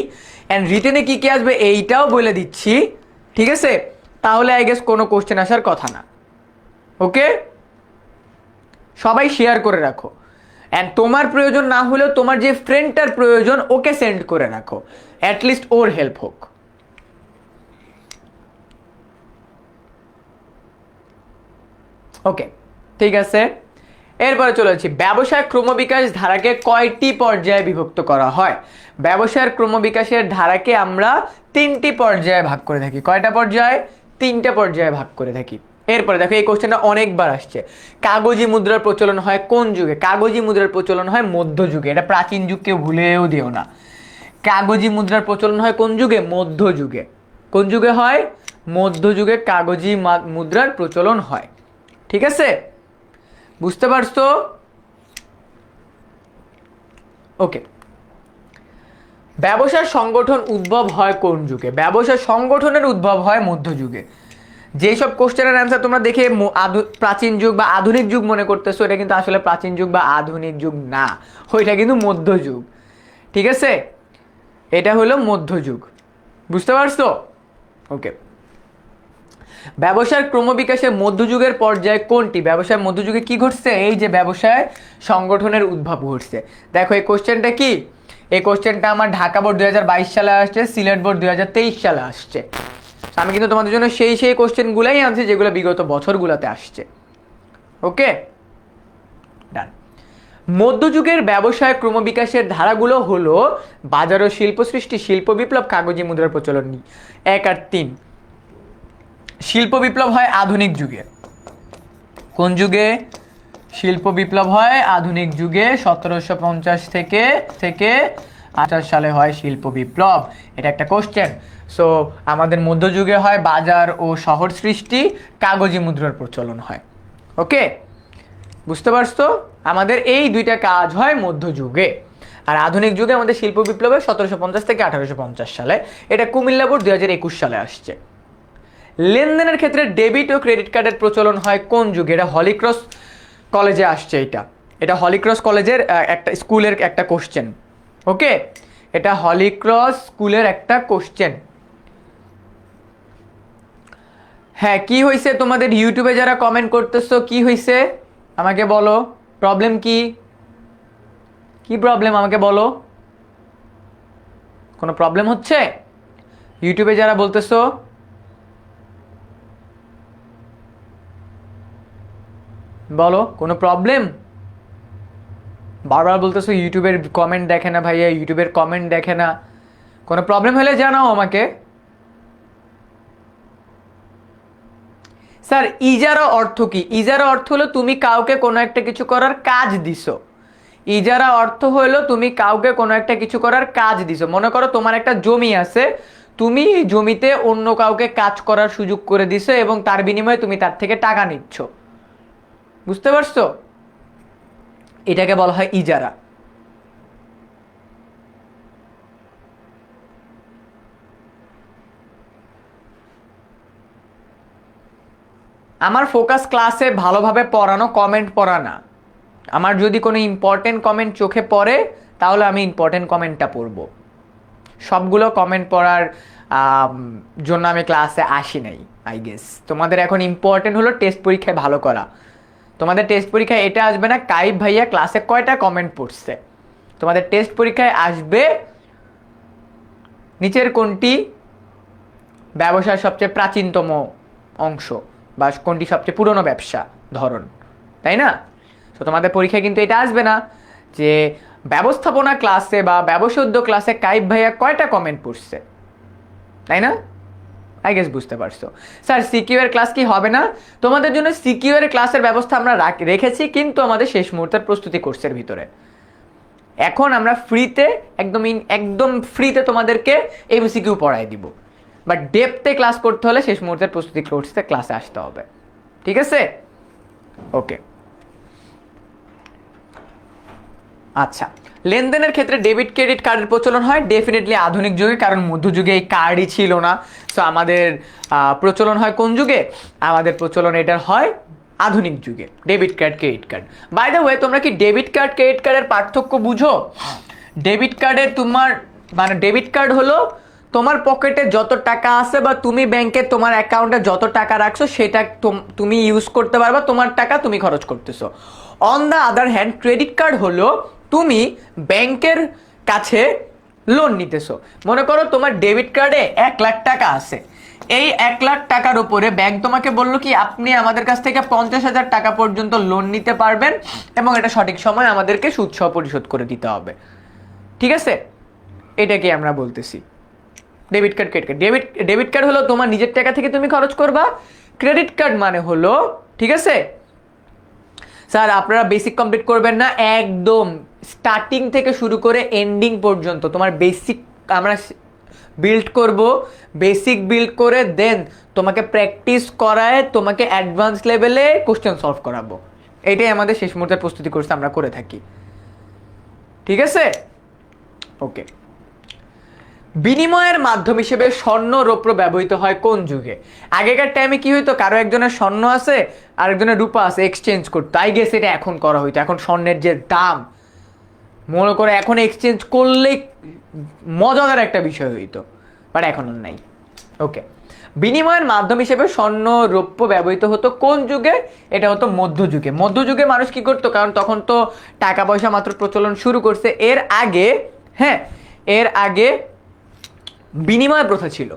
[SPEAKER 1] অ্যান্ড রিটেনে কি কি আসবে এইটাও বলে দিচ্ছি, ঠিক আছে, তাহলে আই গেস কোনো কোশ্চেন আসার কথা না। ওকে, সবাই শেয়ার করে রাখো, অ্যান্ড তোমার প্রয়োজন না হলেও তোমার যে ফ্রেন্ডটার প্রয়োজন ওকে সেন্ড করে রাখো, অ্যাটলিস্ট ওর হেল্প হোক। ওকে, ঠিক আছে। এরপরে চলে যাচ্ছি, ব্যবসায় ক্রমবিকাশ ধারাকে কয়টি পর্যায়ে বিভক্ত করা হয়? ব্যবসায়ের ক্রমবিকাশের ধারাকে আমরা 3টি পর্যায়ে ভাগ করে থাকি। কয়টা পর্যায়ে? 3টে পর্যায়ে ভাগ করে থাকি। এরপরে দেখো, এই কোশ্চেনটা অনেকবার আসছে। কাগজি মুদ্রার প্রচলন হয় কোন যুগে? কাগজি মুদ্রার প্রচলন হয় মধ্যযুগে। এটা প্রাচীন যুগ কেউ ভুলেও দিও না। কাগজি মুদ্রার প্রচলন হয় কোন যুগে? মধ্যযুগে। কোন যুগে হয়? মধ্যযুগে কাগজি মুদ্রার প্রচলন হয়। ঠিক আছে, বুঝতে পারছো? ওকে, ব্যবসার সংগঠন উদ্ভব হয় কোন যুগে? ব্যবসার সংগঠনের উদ্ভব হয় মধ্যযুগে। যেসব কোশ্চেনের অ্যান্সার তোমরা দেখে প্রাচীন যুগ বা আধুনিক যুগ মনে করতেছো, এটা কিন্তু আসলে প্রাচীন যুগ বা আধুনিক যুগ না, ওইটা কিন্তু মধ্যযুগ। ঠিক আছে, এটা হলো মধ্যযুগ। বুঝতে পারছো? ওকে, ব্যবসার ক্রমবিকাশের মধ্যযুগের পর্যায়ে কোনটি? ব্যবসার মধ্যযুগে কি ঘটছে? এই যে ব্যবসায় সংগঠনের উদ্ভব ঘটছে। দেখো, এই কোশ্চেনটা কি? এই কোশ্চেনটা আমার ঢাকা বোর্ড 2022 সালে আসছে, সিলেট বোর্ড 2023 সালে আসছে। আমি কিন্তু তোমাদের জন্য সেই কোশ্চেনগুলাই আনছি যেগুলো বিগত বছরগুলোতে আসছে। ওকে, ডান। মধ্যযুগের ব্যবসায় ক্রমবিকাশের ধারাগুলো হলো বাজার ও শিল্প সৃষ্টি, শিল্প বিপ্লব, কাগজি মুদ্রার প্রচলন। 1 আর 3। শিল্প বিপ্লব হয় আধুনিক যুগে। কোন যুগে? শিল্প বিপ্লব হয় আধুনিক যুগে। 1750 থেকে 50 সালে হয় শিল্প বিপ্লব। এটা একটা কোশ্চেন। সো আমাদের মধ্যযুগে হয় বাজার ও শহর সৃষ্টি, কাগজি মুদ্রার প্রচলন হয়। ওকে, বুঝতে পারছো? আমাদের এই দুইটা কাজ হয় মধ্যযুগে। আর আধুনিক যুগে আমাদের শিল্প বিপ্লবে 1750 থেকে 1850 সালে। এটা কুমিল্লা বোর্ড 2021 সালে আসছে। লেনদেনের ক্ষেত্রে ডেবিট ও ক্রেডিট কার্ডের প্রচলন হয় কোন যুগে? এটা হলিক্রস কলেজে আসছে। এটা হলিক্রস কলেজের একটা স্কুলের একটা কোশ্চেন। ওকে, এটা হলিক্রস স্কুলের একটা কোশ্চেন। হ্যাঁ, কি হয়েছে তোমাদের ইউটিউবে যারা কমেন্ট করতেছো, কি হয়েছে আমাকে বলো? প্রবলেম কি? কি প্রবলেম আমাকে বলো? কোনো প্রবলেম হচ্ছে ইউটিউবে যারা বলতেছো? বলো, কোনো প্রবলেম? বারবার বলতেছো ইউটিউবের কমেন্ট দেখে না ভাইয়া, ইউটিউবের কমেন্ট দেখে না। কোনো প্রবলেম হলে জানাও আমাকে। স্যার, ইজারা অর্থ কি? ইজারা অর্থ হলো তুমি কাউকে কোনো একটা কিছু করার কাজ দিছো। ইজারা অর্থ হলো তুমি কাউকে কোনো একটা কিছু করার কাজ দিছো। মনে করো তোমার একটা জমি আছে, তুমি এই জমিতে অন্য কাউকে কাজ করার সুযোগ করে দিছো এবং তার বিনিময়ে তুমি তার থেকে টাকা নিচ্ছ। বুঝতে পারছো? এটাকে বলা হয় ইজারা। আমার ফোকাস ক্লাসে ভালোভাবে পড়ানো, কমেন্ট পড়া না। আমার যদি কোনো ইম্পর্টেন্ট কমেন্ট চোখে পড়ে তাহলে আমি ইম্পর্টেন্ট কমেন্টটা পড়বো। সবগুলো কমেন্ট পড়ার জন্য আমি ক্লাসে আসি নাই। আই গেস তোমাদের এখন ইম্পর্টেন্ট হলো টেস্ট পরীক্ষায় ভালো করা। তোমাদের টেস্ট পরীক্ষায় এটা আসবে না কাইব ভাইয়া ক্লাসে কয়টা কমেন্ট পড়ছে। তোমাদের টেস্ট পরীক্ষায় আসবে নিচের কোনটি ব্যবসার সবচেয়ে প্রাচীনতম অংশ বা কোনটি সবচেয়ে পুরনো ব্যবসা ধরন, তাই না? তো তোমাদের পরীক্ষায় কিন্তু এটা আসবে না যে ব্যবস্থাপনা ক্লাসে বা ব্যবসা উদ্যোগ ক্লাসে কাইব ভাইয়া কয়টা কমেন্ট পড়ছে, তাই না? আই গেস বুঝতে পারছো। স্যার সিকিউ এর ক্লাস কি হবে না? তোমাদের জন্য সিকিউ এর ক্লাসের ব্যবস্থা আমরা রেখেছি, কিন্তু আমাদের শেষ মুহূর্তের প্রস্তুতি কোর্সের ভিতরে। এখন আমরা ফ্রিতে একদম ফ্রিতে তোমাদেরকে এমসিকিউ পড়াই দিব, বাট ডেপথে ক্লাস করতে হলে শেষ মুহূর্তের প্রস্তুতি কোর্সে ক্লাসে আসতে হবে। ঠিক আছে? ওকে, আচ্ছা। লেনদেনের ক্ষেত্রে ডেবিট ক্রেডিট কার্ডের প্রচলন হয় ডেফিনেটলি আধুনিক যুগে, কারণ মধ্যযুগে এই কার্ডই ছিল না। সো আমাদের প্রচলন হয় কোন যুগে? আমাদের প্রচলন এটার হয় আধুনিক যুগে, debit card credit card. By the way, তোমরা কি ডেবিট কার্ড ক্রেডিট কার্ডের পার্থক্য বুঝো? ডেবিট কার্ডে তোমার ডেবিট কার্ড হলো তোমার পকেটে যত টাকা আছে বা তুমি ব্যাংকে তোমার অ্যাকাউন্টে যত টাকা রাখছো সেটা তুমি ইউজ করতে পারবা, তোমার টাকা তুমি খরচ করতেছো। On the other hand credit card হলো তুমি ব্যাংকের কাছে লোন নিতেছো। মনে করো তোমার ডেবিট কার্ডে 1,00,000 টাকা আছে, এই 1,00,000 টাকার উপরে ব্যাংক তোমাকে বললো কি আপনি আমাদের কাছ থেকে 50,000 টাকা পর্যন্ত লোন নিতে পারবেন এবং এটা সঠিক সময় আমাদেরকে সুদ সহ পরিশোধ করে দিতে হবে। ঠিক আছে? এটাকে আমরা বলতেছি debit card credit card. Debit card হলো তোমার নিজের টাকা থেকে তুমি খরচ করবা। ক্রেডিট কার্ড মানে হলো, ঠিক আছে স্যার আপনারা বেসিক কমপ্লিট করবেন না, একদম স্টার্টিং থেকে শুরু করে এন্ডিং পর্যন্ত তোমার বেসিক আমরা বিল্ড করব। বেসিক বিল্ড করে দেন তোমাকে প্র্যাকটিস করায় তোমাকে অ্যাডভান্স লেভেলে কোশ্চেন সলভ করাবো। এটাই আমাদের শেষ মুহূর্তের প্রস্তুতি কোর্সে আমরা করে থাকি। ঠিক আছে? ওকে। বিনিময়ের মাধ্যম হিসেবে স্বর্ণ রৌপ্য ব্যবহৃত হয় কোন যুগে? আগেকার টাইমে কি হইতো, কারো একজনের স্বর্ণ আছে আরেকজনের রূপা আছে, এক্সচেঞ্জ করতো। আই গেস এটা এখন করা হইতো। এখন স্বর্ণের যে দাম, মনে করে এখন এক্সচেঞ্জ করলেই মজাদার একটা বিষয় হইতো, বাট এখন নাই। ওকে, বিনিময়ের মাধ্যম হিসেবে স্বর্ণ রৌপ্য ব্যবহৃত হতো কোন যুগে? এটা হতো মধ্যযুগে। মধ্যযুগে মানুষ কি করতো, কারণ তখন তো টাকা পয়সা মাত্র প্রচলন শুরু করছে। এর আগে বিনিময় প্রথা ছিল।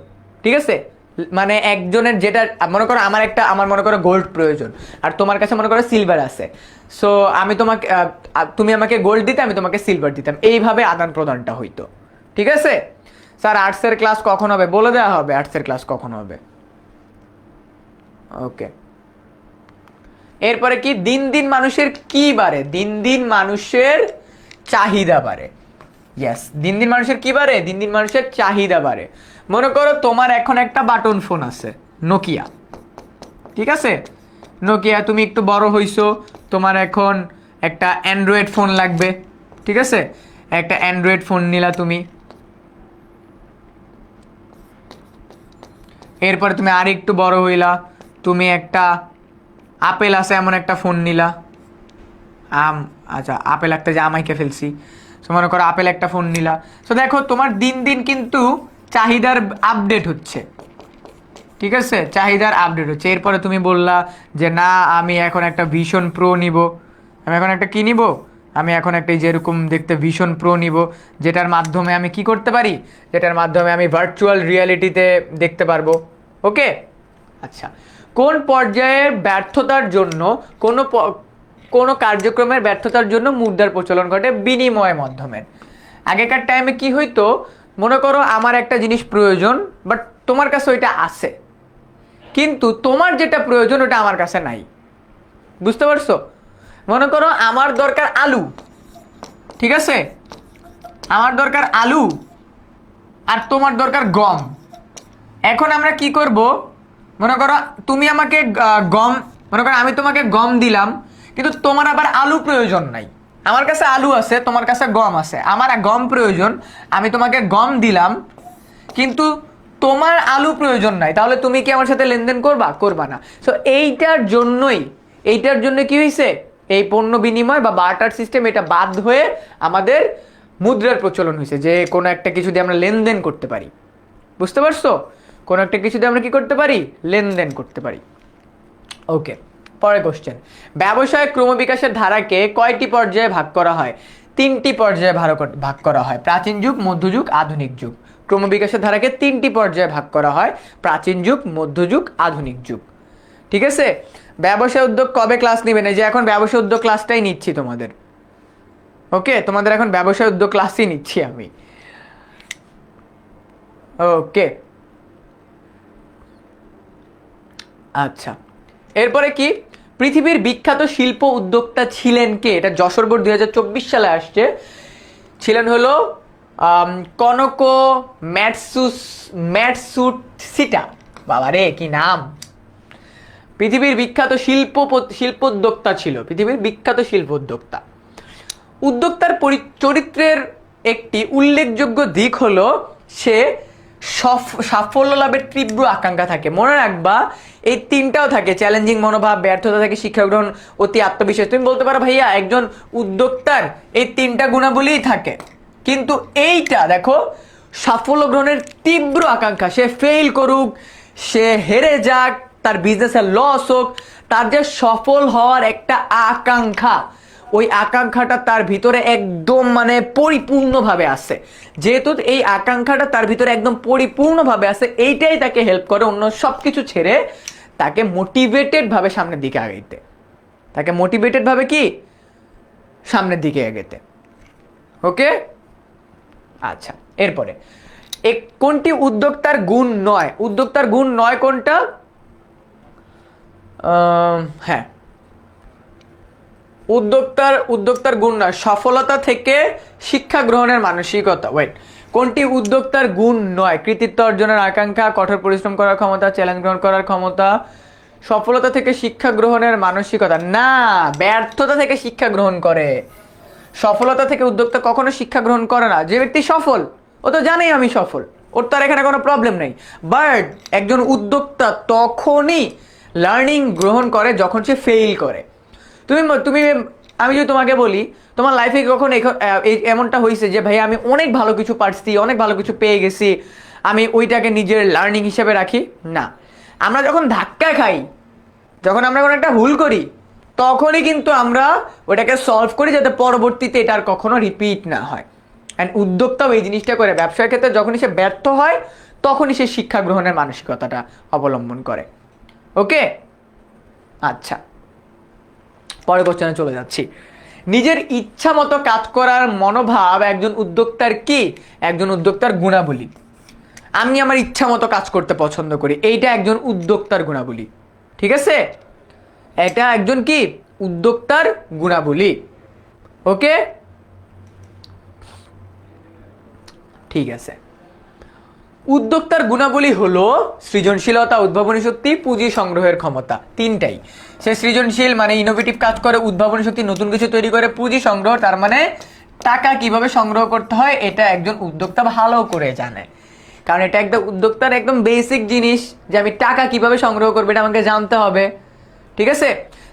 [SPEAKER 1] ঠিক আছে? মানে একজনের যেটা মনে করো আমার মনে করো গোল্ড প্রয়োজন আর তোমার কাছে মনে করো সিলভার আছে। সো আমি তোমাকে তুমি আমাকে গোল্ড দিতে, আমি তোমাকে সিলভার দিতাম, এইভাবে আদান প্রদানটা হইতো। ঠিক আছে? স্যার আর্টসের ক্লাস কখন হবে? বলে দেওয়া হবে আর্টসের ক্লাস কখন হবে। ওকে, এরপরে কি দিন দিন মানুষের কি বাড়ে? দিন দিন মানুষের চাহিদা বাড়ে। ইয়েস, দিন দিন মানুষের কি বাড়ে? দিন দিন মানুষের চাহিদা বাড়ে। মনে করো তোমার এখন একটা বাটন ফোন আছে, নোকিয়া। ঠিক আছে? নোকিয়া, তুমি একটু বড় হইছো, তোমার এখন একটা অ্যান্ড্রয়েড ফোন লাগবে। ঠিক আছে? একটা অ্যান্ড্রয়েড ফোন নিলা তুমি। এরপরে তুমি আর একটু বড় হইলা, তুমি একটা আপেল আছে এমন একটা ফোন নিলা। আচ্ছা, আপেল একটা যে আমাইকে ফেলছি, সো মনে করো আপেল একটা ফোন নিলা। সো দেখো তোমার দিন দিন কিন্তু চাহিদার আপডেট হচ্ছে। ঠিক আছে? চাহিদার আপডেট হচ্ছে। এরপরে তুমি বললা যে না আমি এখন একটা ভিশন প্রো নিব। আমি এখন একটা কি নিব? আমি এখন একটা যেরকম দেখতে ভিশন প্রো নিব, যেটার মাধ্যমে আমি কি করতে পারি, যেটার মাধ্যমে আমি ভার্চুয়াল রিয়ালিটিতে দেখতে পারবো। ওকে, আচ্ছা। কোন পর্যায়ের ব্যর্থতার জন্য কোনো কার্যক্রমের ব্যর্থতার জন্য মুদ্রার প্রচলন ঘটে? বিনিময় মাধ্যমের। আগেকার টাইমে কি হইতো, মনে করো আমার একটা জিনিস প্রয়োজন, বাট তোমার কাছে ওইটা আছে, কিন্তু তোমার যেটা প্রয়োজন ওটা আমার কাছে নাই। বুঝতে পারছো? মনে করো আমার দরকার আলু। ঠিক আছে? আমার দরকার আলু আর তোমার দরকার গম। এখন আমরা কি করব, মনে করো তুমি আমাকে গম, মনে করো আমি তোমাকে গম দিলাম, কিন্তু তোমার আবার আলু প্রয়োজন নাই। আমার কাছে আলু আছে, তোমার কাছে গম আছে, আমার গম প্রয়োজন, আমি তোমাকে গম দিলাম, কিন্তু তোমার আলু প্রয়োজন নাই, তাহলে তুমি কি আমার সাথে লেনদেন করবা? করবা না। সো এইটার জন্য কি হয়েছে, এই পণ্য বিনিময় বা বার্টার সিস্টেম এটা বাদ হয়ে আমাদের মুদ্রার প্রচলন হয়েছে, যে কোনো একটা কিছু দিয়ে আমরা লেনদেন করতে পারি। বুঝতে পারছো? কোনো একটা কিছু দিয়ে আমরা কি করতে পারি? লেনদেন করতে পারি। ওকে, পরের কোশ্চেন, ব্যবসায় ক্রমবিকাশের ধারাকে কয়টি পর্যায়ে ভাগ করা হয়? 3টি পর্যায়ে ভাগ করা হয়, প্রাচীন যুগ, মধ্যযুগ, আধুনিক যুগ। ক্রমবিকাশের ধারাকে 3টি পর্যায়ে ভাগ করা হয়, প্রাচীন যুগ, মধ্যযুগ, আধুনিক যুগ। ঠিক আছে, ব্যবসায় উদ্যোগ কবে ক্লাস নেবেন? এই যে এখন ব্যবসায় উদ্যোগ ক্লাসটাই নিচ্ছি তোমাদের। ওকে, তোমাদের এখন ব্যবসায় উদ্যোগ ক্লাসই নিচ্ছি আমি। ওকে, আচ্ছা, এরপরে কি, পৃথিবীর বিখ্যাত শিল্প উদ্যোক্তা ছিলেন কে? এটা যশোর বোর্ড 2024 সালে আসছে। ছিলেন হলো কনকো ম্যাটসুটসিটা। বাবা রে, কি নাম! পৃথিবীর বিখ্যাত শিল্পোদ্যোক্তা ছিল, পৃথিবীর বিখ্যাত শিল্পোদ্যোক্তা। উদ্যোক্তার চরিত্রের একটি উল্লেখযোগ্য দিক হলো সে সাফল্য লাভের তীব্র আকাঙ্ক্ষা থাকে। মনে রাখবা, এই 3টাও থাকে, চ্যালেঞ্জিং মনোভাব, ব্যর্থতা থেকে শিক্ষা গ্রহণ, অতি আত্মবিশ্বাস। তুমি বলতে পারো ভাইয়া একজন উদ্যোক্তার এই 3টা গুণাবলীই থাকে, কিন্তু এইটা দেখো, সাফল্য গ্রহণের তীব্র আকাঙ্ক্ষা, সে ফেল করুক, সে হেরে যাক, তার বিজনেসের লস হোক, তার যে সফল হওয়ার একটা আকাঙ্ক্ষা, ওই আকাঙ্ক্ষাটা তার ভিতরে একদম মানে পরিপূর্ণভাবে আছে। যেহেতু এই আকাঙ্ক্ষাটা তার ভিতরে একদম পরিপূর্ণভাবে আছে, এইটাই তাকে হেল্প করে অন্য সব কিছু ছেড়ে তাকে মোটিভেটেড ভাবে সামনের দিকে আগাইতে, তাকে মোটিভেটেড ভাবে কি সামনের দিকে এগোতে। ওকে, আচ্ছা, এরপরে কোনটি উদ্যোক্তার গুণ নয়? উদ্যোক্তার গুণ নয় কোনটা? হ্যাঁ, উদ্যোক্তার গুণ নয়, সফলতা থেকে শিক্ষা গ্রহণের মানসিকতা। ওয়েট, কোনটি উদ্যোক্তার গুণ নয়? কৃতিত্ব অর্জনের আকাঙ্ক্ষা, কঠোর পরিশ্রম করার ক্ষমতা, চ্যালেঞ্জ গ্রহণ করার ক্ষমতা, সফলতা থেকে শিক্ষা গ্রহণের মানসিকতা। না, ব্যর্থতা থেকে শিক্ষা গ্রহণ করে। সফলতা থেকে উদ্যোক্তা কখনো শিক্ষা গ্রহণ করে না। যে ব্যক্তি সফল, ও তো জানেই আমি সফল, ওর তো আর এখানে কোনো প্রবলেম নেই। বাট একজন উদ্যোক্তা তখনই লার্নিং গ্রহণ করে যখন সে ফেইল করে। তুমি আমি যদি তোমাকে বলি, তোমার লাইফে কখন এমনটা হয়েছে যে ভাই আমি অনেক ভালো কিছু পারছি, অনেক ভালো কিছু পেয়ে গেছি, আমি ওইটাকে নিজের লার্নিং হিসেবে রাখি? না, আমরা যখন ধাক্কা খাই, যখন আমরা কোনো একটা ভুল করি, তখনই কিন্তু আমরা ওটাকে সলভ করি যাতে পরবর্তীতে এটা আর কখনো রিপিট না হয়। অ্যান্ড উদ্যোক্তাও এই জিনিসটা করে। ব্যবসার ক্ষেত্রে যখনই সে ব্যর্থ হয়, তখনই সে শিক্ষা গ্রহণের মানসিকতাটা অবলম্বন করে। ওকে, আচ্ছা, পরের কোশ্চেনে চলে যাচ্ছি। নিজের ইচ্ছা মতো কাজ করার মনোভাব একজন উদ্যোক্তার কি? একজন উদ্যোক্তার গুণাবলী। আমি আমার ইচ্ছা মতো কাজ করতে পছন্দ করি, এইটা একজন উদ্যোক্তার গুণাবলী। ঠিক আছে, এটা একজন কি? উদ্যোক্তার গুণাবলী। ওকে, ঠিক আছে। উদ্যোক্তার গুণাবলী হলো সৃজনশীলতা, উদ্ভাবনী শক্তি, পুঁজি সংগ্রহের ক্ষমতা। 3টাই। সে সৃজনশীল মানে ইনোভেটিভ কাজ করে, উদ্ভাবনী শক্তি নতুন কিছু তৈরি করে, পুঁজি সংগ্রহ তার মানে টাকা কিভাবে সংগ্রহ করতে হয় এটা একজন উদ্যোক্তা ভালো করে জানে। কারণ এটা একটা উদ্যোক্তার একদম বেসিক জিনিস, যে আমি টাকা কিভাবে সংগ্রহ করবো এটা আমাকে জানতে হবে। ঠিক আছে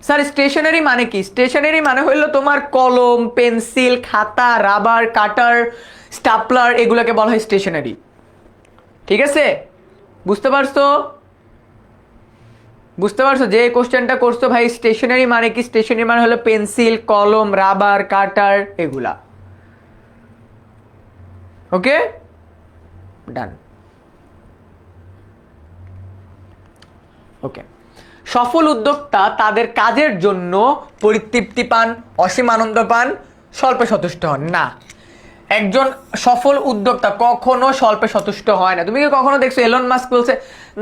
[SPEAKER 1] স্যার, স্টেশনারি মানে কি? স্টেশনারি মানে হলো তোমার কলম, পেন্সিল, খাতা, রাবার, কাটার, স্টাপলার, এগুলোকে বলা হয় স্টেশনারি। ঠিক আছে, বুঝতে পারছো? যে কোশ্চেনটা করছো ভাই, স্টেশনারি মানে কি? স্টেশনারি মানে হলো পেন্সিল, কলম, রাবার, কাটার, এগুলা। ওকে, ডান। ওকে, সফল উদ্যোক্তা তাদের কাজের জন্য পরিতৃপ্তি পান, অসীম আনন্দ পান, স্বল্পে সন্তুষ্ট হন না। একজন সফল উদ্যোক্তা কখনো স্বল্পে সন্তুষ্ট হয় না। তুমি কি কখনো দেখছো এলন মাস্ক বলছে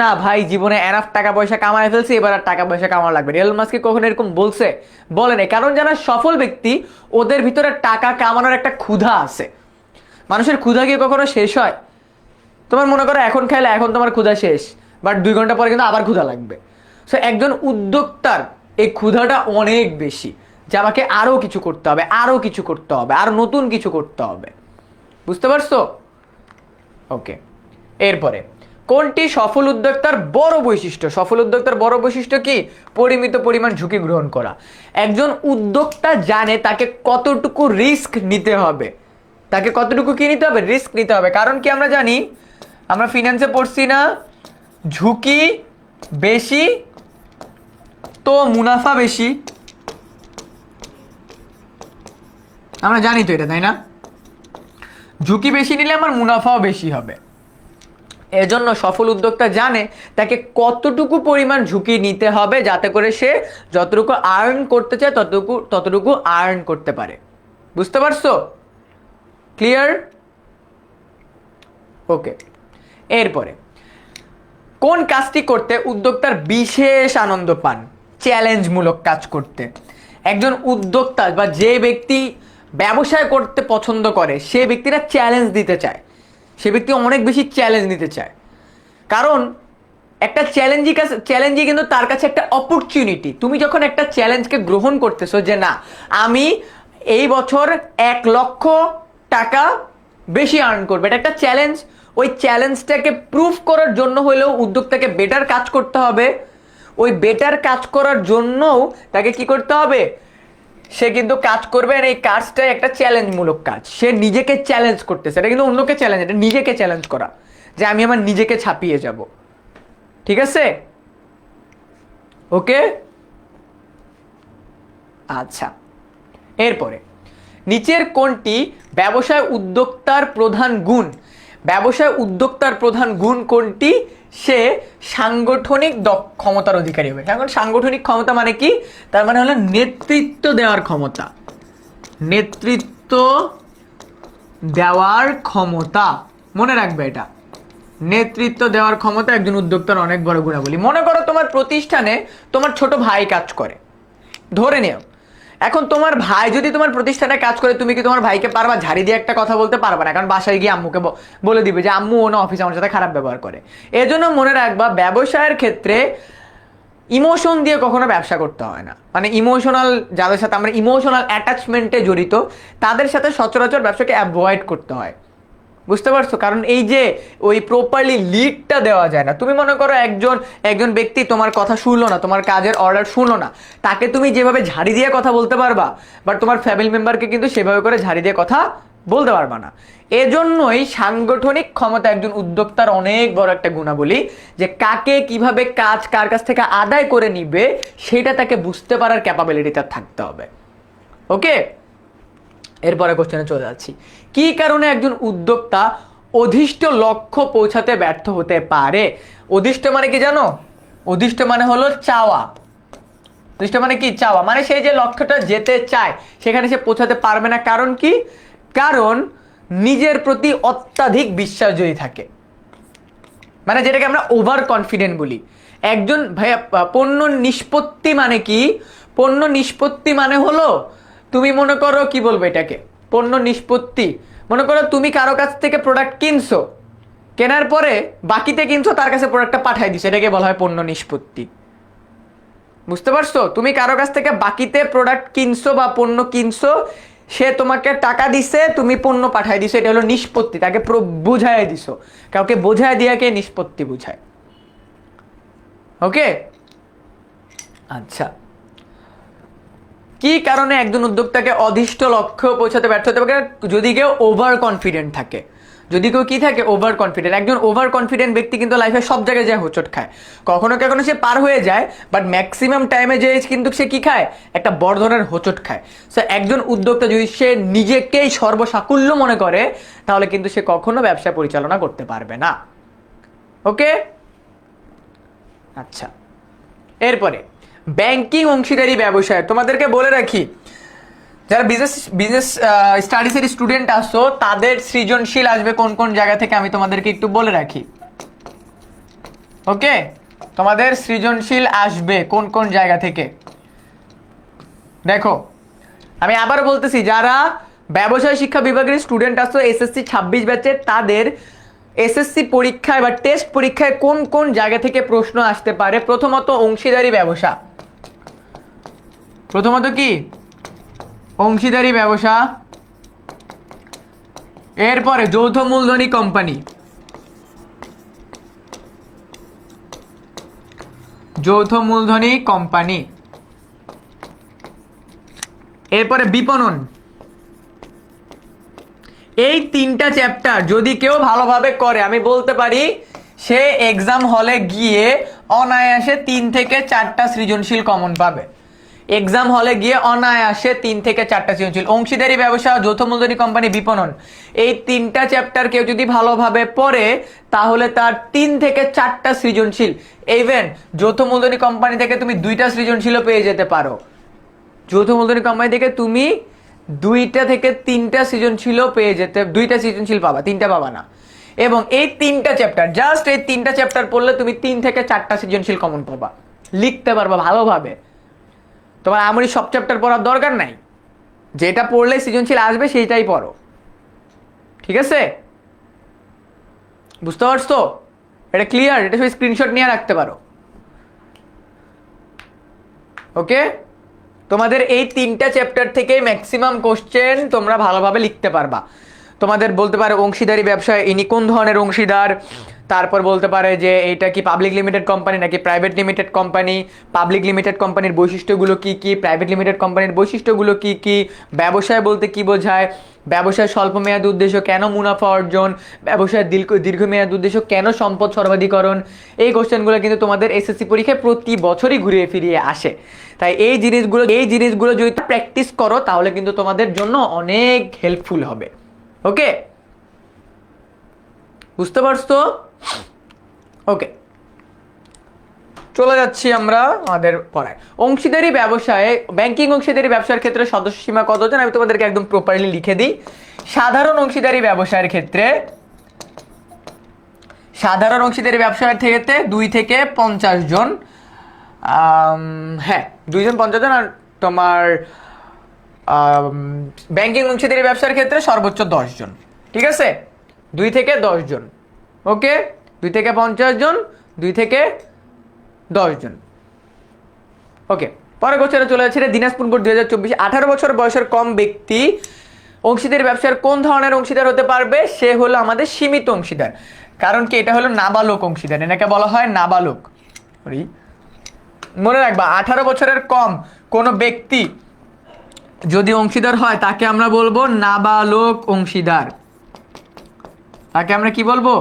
[SPEAKER 1] না ভাই জীবনে এনাফ টাকা পয়সা কামায় ফেলছি, এবার আর টাকা পয়সা কামানো লাগবে না? এলন মাস্ক কি কখনো এরকম বলছে? বলে না। কারণ যারা সফল ব্যক্তি, ওদের ভিতরে টাকা কামানোর একটা ক্ষুধা আছে। মানুষের ক্ষুধা কি কখনো শেষ হয়? তোমার মনে করো এখন খাইলে এখন তোমার ক্ষুধা শেষ, বাট 2 ঘন্টা পরে কিন্তু আবার ক্ষুধা লাগবে। সো একজন উদ্যোক্তার এই ক্ষুধাটা অনেক বেশি, যে আমাকে আরও কিছু করতে হবে, আরও কিছু করতে হবে, আর নতুন কিছু করতে হবে। বুঝতে পারছো? ওকে, এরপরে কোনটি সফল উদ্যোক্তার বড় বৈশিষ্ট্য? সফল উদ্যোক্তার বড় বৈশিষ্ট্য কি? পরিমিত পরিমাণ ঝুঁকি গ্রহণ করা। একজন উদ্যোক্তা জানে তাকে কতটুকু রিস্ক নিতে হবে, তাকে কতটুকু কি নিতে হবে? রিস্ক নিতে হবে। কারণ কি আমরা জানি, আমরা ফিনান্সে পড়ছি না, ঝুঁকি বেশি তো মুনাফা বেশি। আমরা জানি তো এটা, তাই না? ঝুঁকি বেশি নিলে আমার মুনাফাও বেশি হবে। এজন্য সফল উদ্যোক্তা জানে তাকে কতটুকু পরিমাণ ঝুঁকি নিতে হবে যাতে করে সে যতটুকু আর্ন করতে চায় ততটুকু আর্ন করতে পারে। বুঝতে পারছো? ক্লিয়ার? ওকে, এরপরে কোন কাজটি করতে উদ্যোক্তার বিশেষ আনন্দ পান? চ্যালেঞ্জমূলক কাজ করতে। একজন উদ্যোক্তা বা যে ব্যক্তি ব্যবসায় করতে পছন্দ করে সে ব্যক্তিরা চ্যালেঞ্জ দিতে চায়, সে ব্যক্তি অনেক বেশি চ্যালেঞ্জ নিতে চায়। কারণ একটা চ্যালেঞ্জই কিন্তু তার কাছে একটা অপরচুনিটি। তুমি যখন একটা চ্যালেঞ্জকে গ্রহণ করতেছো যে না আমি এই বছর 1,00,000 টাকা বেশি আর্ন করবো, এটা একটা চ্যালেঞ্জ। ওই চ্যালেঞ্জটাকে প্রুফ করার জন্য হলেও উদ্যোক্তাকে বেটার কাজ করতে হবে। ওই বেটার কাজ করার জন্যও তাকে কি করতে হবে? সে কিন্তু কাজ করবে, আর এই কাজটাই একটা চ্যালেঞ্জমূলক কাজ। সে নিজেকে চ্যালেঞ্জ করতেছে, এটা কিন্তু অন্যকে চ্যালেঞ্জ, এটা নিজেকে চ্যালেঞ্জ করা, যে আমি আমার নিজেকে ছাপিয়ে যাব। ঠিক আছে? ওকে, আচ্ছা। এরপরে নিচের কোনটি ব্যবসায় উদ্যোক্তার প্রধান গুণ? ব্যবসায় উদ্যোক্তার প্রধান গুণ কোনটি? সে সাংগঠনিক ক্ষমতার অধিকারী হবে। এখন সাংগঠনিক ক্ষমতা মানে কি? তার মানে হলো নেতৃত্ব দেওয়ার ক্ষমতা। নেতৃত্ব দেওয়ার ক্ষমতা, মনে রাখবে এটা। নেতৃত্ব দেওয়ার ক্ষমতা একজন উদ্যোক্তার অনেক বড় গুণাবলী। মনে করো তোমার প্রতিষ্ঠানে তোমার ছোট ভাই কাজ করে, ধরে নিও। এখন তোমার ভাই যদি তোমার প্রতিষ্ঠানে কাজ করে, তুমি কি তোমার ভাইকে পারবা ঝাড়ি দিয়ে একটা কথা বলতে? পারবা না, কারণ বাসায় গিয়ে আম্মুকে বলে দিবে যে আম্মু ওনা অফিসে আমার সাথে খারাপ ব্যবহার করে। এজন্য মনে রাখবা ব্যবসায়ের ক্ষেত্রে ইমোশন দিয়ে কখনো ব্যবসা করতে হয় না। মানে ইমোশনাল, যাদের সাথে আমরা ইমোশনাল অ্যাটাচমেন্টে জড়িত তাদের সাথে সচরাচর ব্যবসাকে অ্যাভয়েড করতে হয়। বুঝতে পারছো? কারণ এই যে ওই প্রপারলি লিডটা দেওয়া যায় না। তুমি মনে করো একজন ব্যক্তি তোমার কথা শুনলো না, তোমার কাজের অর্ডার শুনলো না, তাকে তুমি যেভাবে ঝাড়ি দিয়ে কথা বলতে পারবা, বাট তোমার ফ্যামিলি মেম্বারকে কিন্তু সেভাবে করে ঝাড়ি দিয়ে কথা বলতে পারবা না। এজন্যই সাংগঠনিক ক্ষমতা একজন উদ্যোক্তার অনেক বড় একটা গুণাবলী, যে কাকে কিভাবে কাজ কার কাছ থেকে আদায় করে নিবে সেটা তাকে বুঝতে পারার ক্যাপাবিলিটি তার থাকতে হবে। ওকে, এরপরে কোশ্চেনে চলে যাচ্ছি। কি কারণে একজন উদ্যোক্তা অধিষ্ঠ লক্ষ্য পৌঁছাতে ব্যর্থ হতে পারে? অধিষ্ঠ মানে কি জানো? অধিষ্ঠ মানে হলো চাওয়া। অধিষ্ঠ মানে কি? চাওয়া। মানে সে যে লক্ষ্যটা যেতে চায় সেখানে সে পৌঁছাতে পারবে না। কারণ কি? কারণ নিজের প্রতি অত্যাধিক বিশ্বাস যদি থাকে, মানে যেটাকে আমরা ওভার কনফিডেন্ট বলি। একজন ভাইয়া পণ্য নিষ্পত্তি মানে কি? পণ্য নিষ্পত্তি মানে হলো, তুমি মনে করো কি বলবো এটাকে, পণ্য নিষ্পত্তি মনে করো তুমি কারো কাছ থেকে প্রোডাক্ট কিনছো, কেনার পরে বাকিতে কিনছো, তার কাছে প্রোডাক্টটা পাঠাই দিছো, এটাকে বলা হয় পণ্য নিষ্পত্তি। বুঝতে পারছো? তুমি কারো কাছ থেকে বাকিতে প্রোডাক্ট কিনছো বা পণ্য কিনছো, সে তোমাকে টাকা দিছে, তুমি পণ্য পাঠাই দিছো, এটা হলো নিষ্পত্তি। তাকে বুঝাই দিছো, কাউকে বোঝায় দিয়াকে নিষ্পত্তি বুঝায়। ওকে, আচ্ছা। কি কারণে একজন উদ্যোক্তাকে অধিষ্ঠ লক্ষ্য পৌঁছাতে ব্যর্থ হতে পারে? যদি কেউ ওভার কনফিডেন্ট থাকে। যদি কেউ কি থাকে? Over confident. একজন ওভার কনফিডেন্ট ব্যক্তি কিন্তু লাইফে সব জায়গায় যায় হোঁচট খায়। কখনো কখনো সে পার হয়ে যায়, বাট ম্যাক্সিমাম টাইমে যে কিন্তু সে কি খায়? একটা বড় ধরনের হোঁচট খায়। সো একজন উদ্যোক্তা যদি সে নিজেকেই সর্বসাকুল্য মনে করে, তাহলে কিন্তু সে কখনো ব্যবসা পরিচালনা করতে পারবে না। ওকে, আচ্ছা। এরপরে ব্যাংকিং অংশীদারি ব্যবসায়, তোমাদেরকে বলে রাখি যারা বিজনেস স্টাডিজের স্টুডেন্ট আসো তাদের সৃজনশীল আসবে কোন কোন জায়গা থেকে আমি তোমাদেরকে একটু বলে রাখি। ওকে, তোমাদের সৃজনশীল আসবে কোন কোন জায়গা থেকে দেখো। আমি আবার বলতেছি, যারা ব্যবসায় শিক্ষা বিভাগের স্টুডেন্ট আসো এসএসসি 26 ব্যাচের, তাদের এসএসসি পরীক্ষায় বা টেস্ট পরীক্ষায় কোন কোন জায়গা থেকে প্রশ্ন আসতে পারে? প্রথমত অংশীদারি ব্যবসা, প্রথমত কি অংশীদারি ব্যবসা, এরপরে যৌথ মূলধনী কোম্পানি, যৌথ মূলধনী কোম্পানি, এরপরে বিপণন। এই তিনটা চ্যাপ্টার যদি কেউ ভালোভাবে করে আমি বলতে পারি সে এক্সাম হলে গিয়ে অনায়াসে 3 থেকে 4টা সৃজনশীল কমন পাবে। এক্সাম হলে গিয়ে অনায়াসে 3 থেকে 4টা সৃজনশীল, অংশীদারি ব্যবসা, যৌথ মূলধনী কোম্পানি, বিপণন, এই তিনটা চ্যাপ্টার কেউ যদি ভালোভাবে পড়ে তাহলে তার 3 থেকে 4টা সৃজনশীল, ইভেন যৌথ মূলধনী কোম্পানি থেকে তুমি 2টা সৃজনশীলও পেয়ে যেতে পারো। যৌথ মূলধনী কোম্পানি থেকে তুমি 2টা থেকে 3টা সৃজনশীলও পেয়ে যেতে, 2টা সৃজনশীল পাবা, 3টা পাবা না। এবং এই 3টা চ্যাপ্টার, জাস্ট এই 3টা চ্যাপ্টার পড়লে তুমি 3 থেকে 4টা সৃজনশীল কমন পাবা, লিখতে পারবা ভালোভাবে। তোমার আমরি সব চ্যাপ্টার পড়ার দরকার নাই, যেটা পড়লে সৃজনশীল আসবে সেইটাই পড়ো, ঠিক আছে? বুঝতে পারছো? এটা ক্লিয়ার? এটা সব স্ক্রিনশট নিয়ে রাখতে পারো, ওকে? তোমাদের এই 3টা চ্যাপ্টার থেকে ম্যাক্সিমাম কোশ্চেন তোমরা ভালোভাবে লিখতে পারবা। তোমাদের বলতে পারে অংশীদারি ব্যবসায় ইনি কোন ধরনের অংশীদার, তারপর বলতে পারে যে এইটা কি পাবলিক লিমিটেড কোম্পানি নাকি private limited company, public limited কোম্পানির বৈশিষ্ট্যগুলো কি কি, প্রাইভেট লিমিটেড কোম্পানির বৈশিষ্ট্যগুলো কি কি, ব্যবসায় বলতে কি বোঝায়, ব্যবসায় স্বল্পমেয়াদী উদ্দেশ্য কেন মুনাফা অর্জন, ব্যবসায় দীর্ঘমেয়াদী উদ্দেশ্য কেন সম্পদ সর্বাধিকরণ। এই কোশ্চেনগুলো কিন্তু তোমাদের এসএসসি পরীক্ষায় প্রতি বছরই ঘুরিয়ে ফিরিয়ে আসে। তাই এই জিনিসগুলো যদি প্র্যাকটিস করো তাহলে কিন্তু তোমাদের জন্য অনেক হেল্পফুল হবে, ওকে? বুঝতে পারছো? ওকে, চলে যাচ্ছি আমরা আমাদের পড়ায়। অংশীদারি ব্যবসায়, ব্যাংকিং অংশীদারি ব্যবসার ক্ষেত্রে সদস্য সীমা কতজন আমি তোমাদেরকে একদম প্রপারলি লিখে দিই। সাধারণ অংশীদারি ব্যবসায়ের ক্ষেত্রে, সাধারণ অংশীদারি ব্যবসায়ের ক্ষেত্রে 2 থেকে 50 জন, হ্যাঁ 2 জন 50 জন। আর তোমার ব্যাংকিং অংশীদারি ব্যবসার ক্ষেত্রে সর্বোচ্চ 10 জন, ঠিক আছে? 2 থেকে 10 জন, ওকে? 2 থেকে 50 জন, 2 থেকে 10 জন, ওকে? পরের কোশ্চেনে চলে যাচ্ছে দিনাজপুর বোর্ড 2024। 18 বছর বয়সের কম ব্যক্তি অংশীদারি ব্যবসার কোন ধরনের অংশীদার হতে পারবে? সে হলো আমাদের সীমিত অংশীদার। কারণ কি, এটা হলো নাবালক অংশীদার, এটাকে বলা হয় নাবালক। মনে রাখবা 18 বছরের কম কোনো ব্যক্তি যদি অংশীদার হয় তাকে আমরা বলবো নাবালক অংশীদার। তাকে আমরা কি বলবো?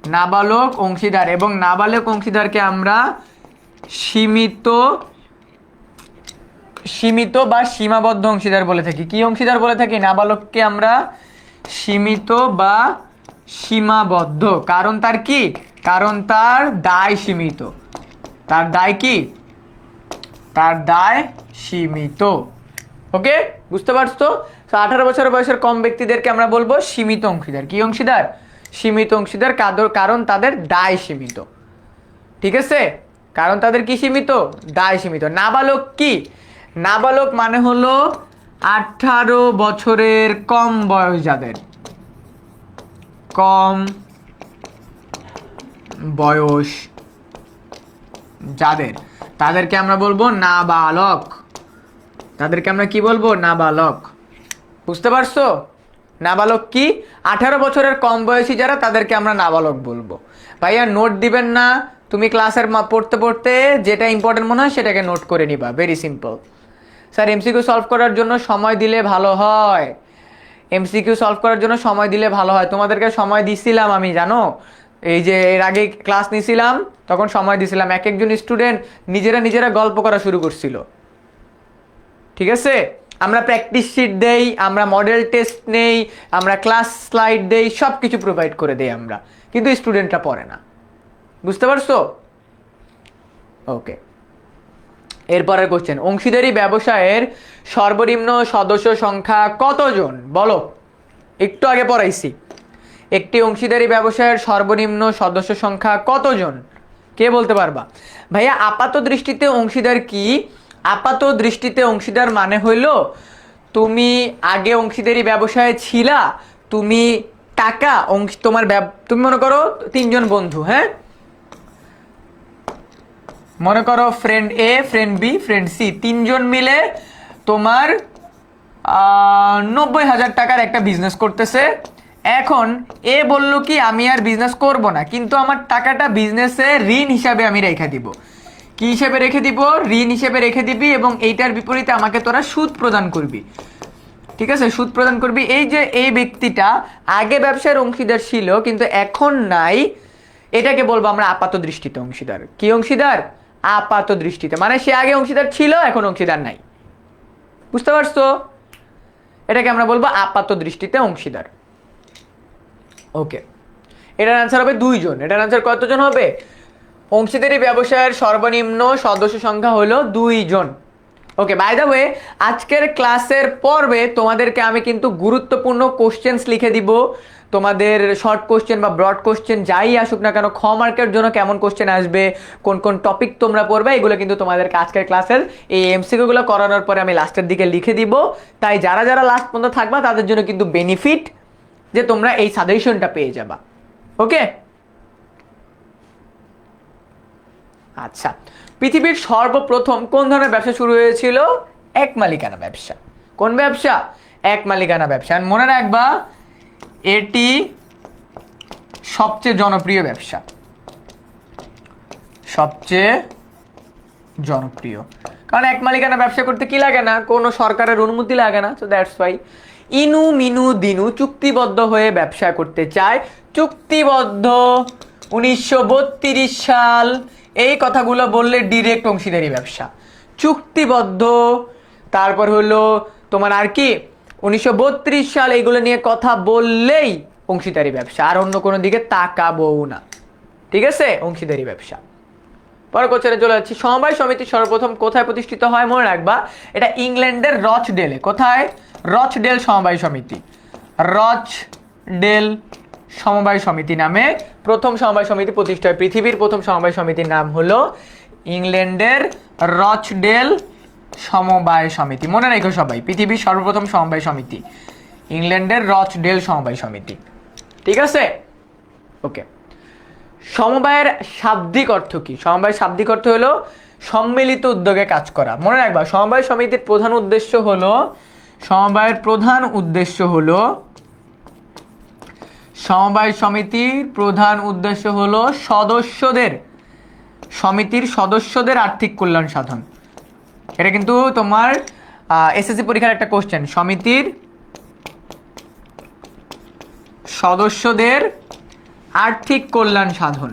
[SPEAKER 1] নাবালক অংশীদার। এবং নাবালক অংশীদারকে আমরা সীমিত বা সীমাবদ্ধ অংশীদার বলে থাকি। কি অংশীদার বলে থাকি? নাবালককে আমরা সীমিত বা সীমাবদ্ধ। কারণ তার কি? কারণ তার দায় সীমিত। তার দায় কি? তার দায় সীমিত, ওকে? বুঝতে পারছো? 18 বছর বয়সের কম ব্যক্তিদেরকে আমরা বলবো সীমিত অংশীদার। কি অংশীদার? সীমিত অংশীদার। কারণ তাদের দায় সীমিত, ঠিক আছে? কারণ তাদের কি সীমিত? দায় সীমিত। নাবালক কি? নাবালক মানে হলো 18 বছরের কম বয়স যাদের, কম বয়স যাদের, তাদেরকে আমরা বলবো নাবালক। তাদেরকে আমরা কি বলবো? নাবালক। বুঝতে পারছো? নাবালক কি? 18 বছরের কম বয়সী যারা, তাদেরকে আমরা নাবালক বলবো। ভাইয়া নোট দিবেন না, তুমি ক্লাসের পড়তে পড়তে যেটা ইম্পর্টেন্ট মনে হয় সেটাকে নোট করে নিবা, very simple. Sir MCQ solve করার জন্য সময় দিলে ভালো হয়, এমসিকিউ সলভ করার জন্য সময় দিলে ভালো হয়। তোমাদেরকে সময় দিছিলাম আমি, জানো? এই যে এর আগে ক্লাস নিছিলাম তখন সময় দিছিলাম, এক একজন স্টুডেন্ট নিজেরা গল্প করা শুরু করছিল, ঠিক আছে? আমরা প্র্যাকটিস শিট দেই, আমরা মডেল টেস্ট নেই, আমরা ক্লাস স্লাইড দেই, সব কিছু প্রোভাইড করে দেই আমরা, কিন্তু স্টুডেন্টরা পড়ে না। বুঝতে পারছো? ওকে, এরপরের কোশ্চেন, অংশীদারি ব্যবসায়ের সর্বনিম্ন সদস্য সংখ্যা কতজন? বলো। একটু আগে পড়াইছি। একটি অংশীদারি ব্যবসায়ের সর্বনিম্ন সদস্য সংখ্যা কতজন? কে বলতে পারবা? ভাইয়া আপাত দৃষ্টিতে অংশীদার কি? আপাত দৃষ্টিতে অংশীদার মানে হইল তুমি আগে অংশীদারি ব্যবসায় ছিলা, তুমি টাকা অংশ তোমার তুমি মনে করো 3 জন বন্ধু, হ্যাঁ, মনে করো ফ্রেন্ড এ, ফ্রেন্ড বি, ফ্রেন্ড সি, 3 জন মিলে তোমার 90,000 টাকার একটা বিজনেস করতেছে। এখন এ বললো কি আমি আর বিজনেস করব না, কিন্তু আমার টাকাটা বিজনেসে ঋণ হিসাবে আমি রেখে দিব। কি হিসেবে রেখে দিব? ঋণ হিসেবে রেখে দিবি, এবং এইটার বিপরীতে আমাকে তোরা সুদ প্রদান করবি। ঠিক আছে, সুদ প্রদান করবি। এই যে এই ব্যক্তিটা আগে ব্যবসার অংশীদার ছিল কিন্তু এখন নাই, এটাকে বলবো আমরা আপাত দৃষ্টিতে অংশীদার। কি অংশীদার? আপাত দৃষ্টিতে, মানে সে আগে অংশীদার ছিল এখন অংশীদার নাই। বুঝতে পারছো? এটাকে আমরা বলবো আপাত দৃষ্টিতে অংশীদার। ওকে, এটার আনসার হবে 2 জন। এটার আনসার কতজন হবে? অংশীদারি ব্যবসায়ের সর্বনিম্ন সদস্য সংখ্যা হলো 2 জন। ওকে, বাই দ্য ওয়ে আজকের ক্লাসের পর্বে তোমাদেরকে আমি কিন্তু গুরুত্বপূর্ণ কোশ্চেন্স লিখে দিব। তোমাদের শর্ট কোশ্চেন বা ব্রড কোশ্চেন যাই আসুক না কেন, খ মার্কের জন্য কেমন কোশ্চেন আসবে, কোন কোন টপিক তোমরা পড়বে, এগুলো কিন্তু তোমাদেরকে আজকের ক্লাসের এই এমসিকিউগুলো করানোর পরে আমি লাস্টের দিকে লিখে দিব। তাই যারা যারা লাস্ট পর্যন্ত থাকবা তাদের জন্য কিন্তু বেনিফিট যে তোমরা এই সাজেশনটা পেয়ে যাবা। ওকে, আচ্ছা, পৃথিবীর সর্বপ্রথম কোন ধরনের ব্যবসা শুরু হয়েছিল? এক মালিকানা ব্যবসা। কোন ব্যবসা? এক মালিকানা ব্যবসা। মনে রাখবা এটি সবচেয়ে জনপ্রিয় ব্যবসা, সবচেয়ে জনপ্রিয়। কারণ এক মালিকানা ব্যবসা করতে কি লাগে না, কোনো সরকারের অনুমতি লাগে না। সো দ্যাটস ওয়াই ইনু মিনু দিনু চুক্তিবদ্ধ হয়ে ব্যবসা করতে চায়। চুক্তিবদ্ধ 1932 সাল, এই কথাগুলো বললে ডিরেক্ট অংশীদারি ব্যবসা। চুক্তিবদ্ধ, তারপর হলো তোমার আর কি 1932 সাল, এইগুলো নিয়ে কথা বললেই অংশীদারি ব্যবসা, আর অন্য কোনো দিকে তাকাবো না। ঠিক আছে, অংশীদারি ব্যবসা। পরে কোশ্চেনে চলে যাচ্ছি। সমবায় সমিতি সর্বপ্রথম কোথায় প্রতিষ্ঠিত হয়? মনে রাখবা এটা ইংল্যান্ডের রচডেলে। কোথায়? রচডেল সমবায় সমিতি। রচডেল সমবায় সমিতি নামে প্রথম সমবায় সমিতি প্রতিষ্ঠা হয়। পৃথিবীর প্রথম সমবায় সমিতির নাম হলো ইংল্যান্ডের রচডেল সমবায় সমিতি। মনে রেখো সবাই, পৃথিবীর সর্বপ্রথম সমবায় সমিতি ইংল্যান্ডের রচডেল সমবায় সমিতি। ঠিক আছে, ওকে। সমবায়ের শাব্দিক অর্থ কি? সমবায়ের শাব্দিক অর্থ হলো সম্মিলিত উদ্যোগে কাজ করা। মনে রাখবা সমবায় সমিতির প্রধান উদ্দেশ্য হলো, সমবায়ের প্রধান উদ্দেশ্য হলো, সমবায় সমিতির প্রধান উদ্দেশ্য হলো সদস্যদের, সমিতির সদস্যদের আর্থিক কল্যাণ সাধন। এটা কিন্তু তোমার এসএসসি পরীক্ষার একটা কোশ্চেন। সমিতির সদস্যদের আর্থিক কল্যাণ সাধন,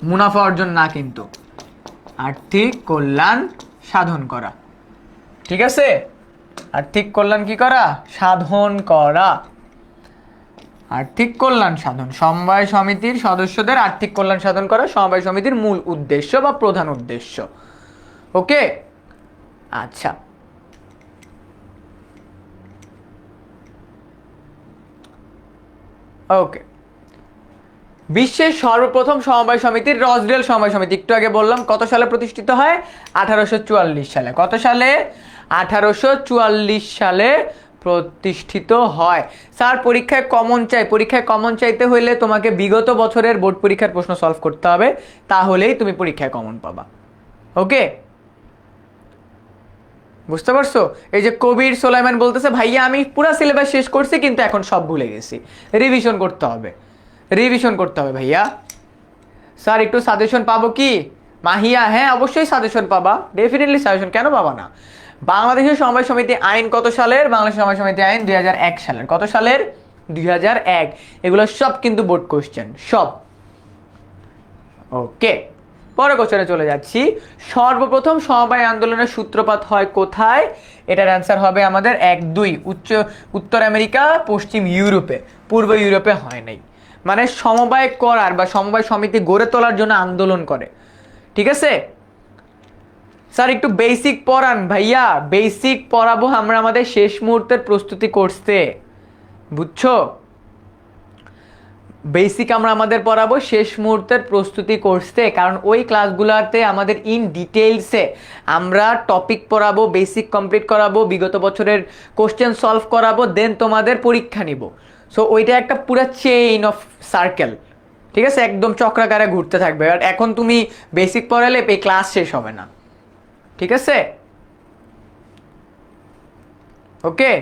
[SPEAKER 1] মুনাফা অর্জন না, কিন্তু আর্থিক কল্যাণ সাধন করা। ঠিক আছে, আর্থিক কল্যাণ কি করা? সাধন করা। আর্থিক কল্যাণ সাধন, সমবায় সমিতির সদস্যদের আর্থিক কল্যাণ সাধন করা সমবায় সমিতির মূল উদ্দেশ্য বা প্রধান উদ্দেশ্য। ওকে, আচ্ছা, ওকে। বিশ্বের সর্বপ্রথম সমবায় সমিতির রচডেল সমবায় সমিতি, একটু আগে বললাম কত সালে প্রতিষ্ঠিত হয়? 1844 সালে। কত সালে? 1844 সালে প্রতিষ্ঠিত হয়। স্যার পরীক্ষায় কমন চাই। পরীক্ষায় কমন চাইতে হলে তোমাকে বিগত বছরের বোর্ড পরীক্ষার প্রশ্ন সলভ করতে হবে, তাহলেই তুমি পরীক্ষায় কমন পাবা। ওকে, বুঝতে পারছো? এই যে কবির সোলাইমান বলতেছে ভাইয়া আমি পুরো সিলেবাস শেষ করছি কিন্তু এখন সব ভুলে গেছি, রিভিশন করতে হবে, রিভিশন করতে হবে ভাইয়া। স্যার একটু সাজেশন পাবো কি? মাহিয়া, হ্যাঁ অবশ্যই সাজেশন পাবা, ডেফিনেটলি সাজেশন, কেন পাবা না? বাংলাদেশের সমবায় সমিতি আইন কত সালের? বাংলাদেশ সমবায় সমিতি আইন 2001 সালের। কত সালের? 2001। এগুলো সব কিন্তু বোর্ড কোশ্চেন, সব। ওকে, পরের কোশ্চেনে চলে যাচ্ছি। সর্বপ্রথম সমবায় আন্দোলনের সূত্রপাত হয় কোথায়? এটার অ্যান্সার হবে আমাদের 1-2, উত্তর আমেরিকা, পশ্চিম ইউরোপে, পূর্ব ইউরোপে হয় নাই। মানে সমবায় করার বা সমবায় সমিতি গড়ে তোলার জন্য আন্দোলন করে। ঠিক আছে স্যার, একটু বেসিক পড়ান ভাইয়া, বেসিক পড়াবো আমরা আমাদের শেষ মুহূর্তের প্রস্তুতি করতে, বুঝছো? বেসিক আমরা আমাদের পড়াবো শেষ মুহূর্তের প্রস্তুতি কোর্সে, কারণ ওই ক্লাসগুলোতে আমাদের ইন ডিটেইলসে আমরা টপিক পড়াবো, বেসিক কমপ্লিট করাবো, বিগত বছরের কোশ্চেন সলভ করাবো, দেন তোমাদের পরীক্ষা নিব। সো ওইটা একটা পুরো চেইন অফ সার্কেল, ঠিক আছে, একদম চক্রাকারে ঘুরতে থাকবে। আর এখন তুমি বেসিক পড়ালে এই ক্লাস শেষ হবে না, ঠিক আছে? ওকে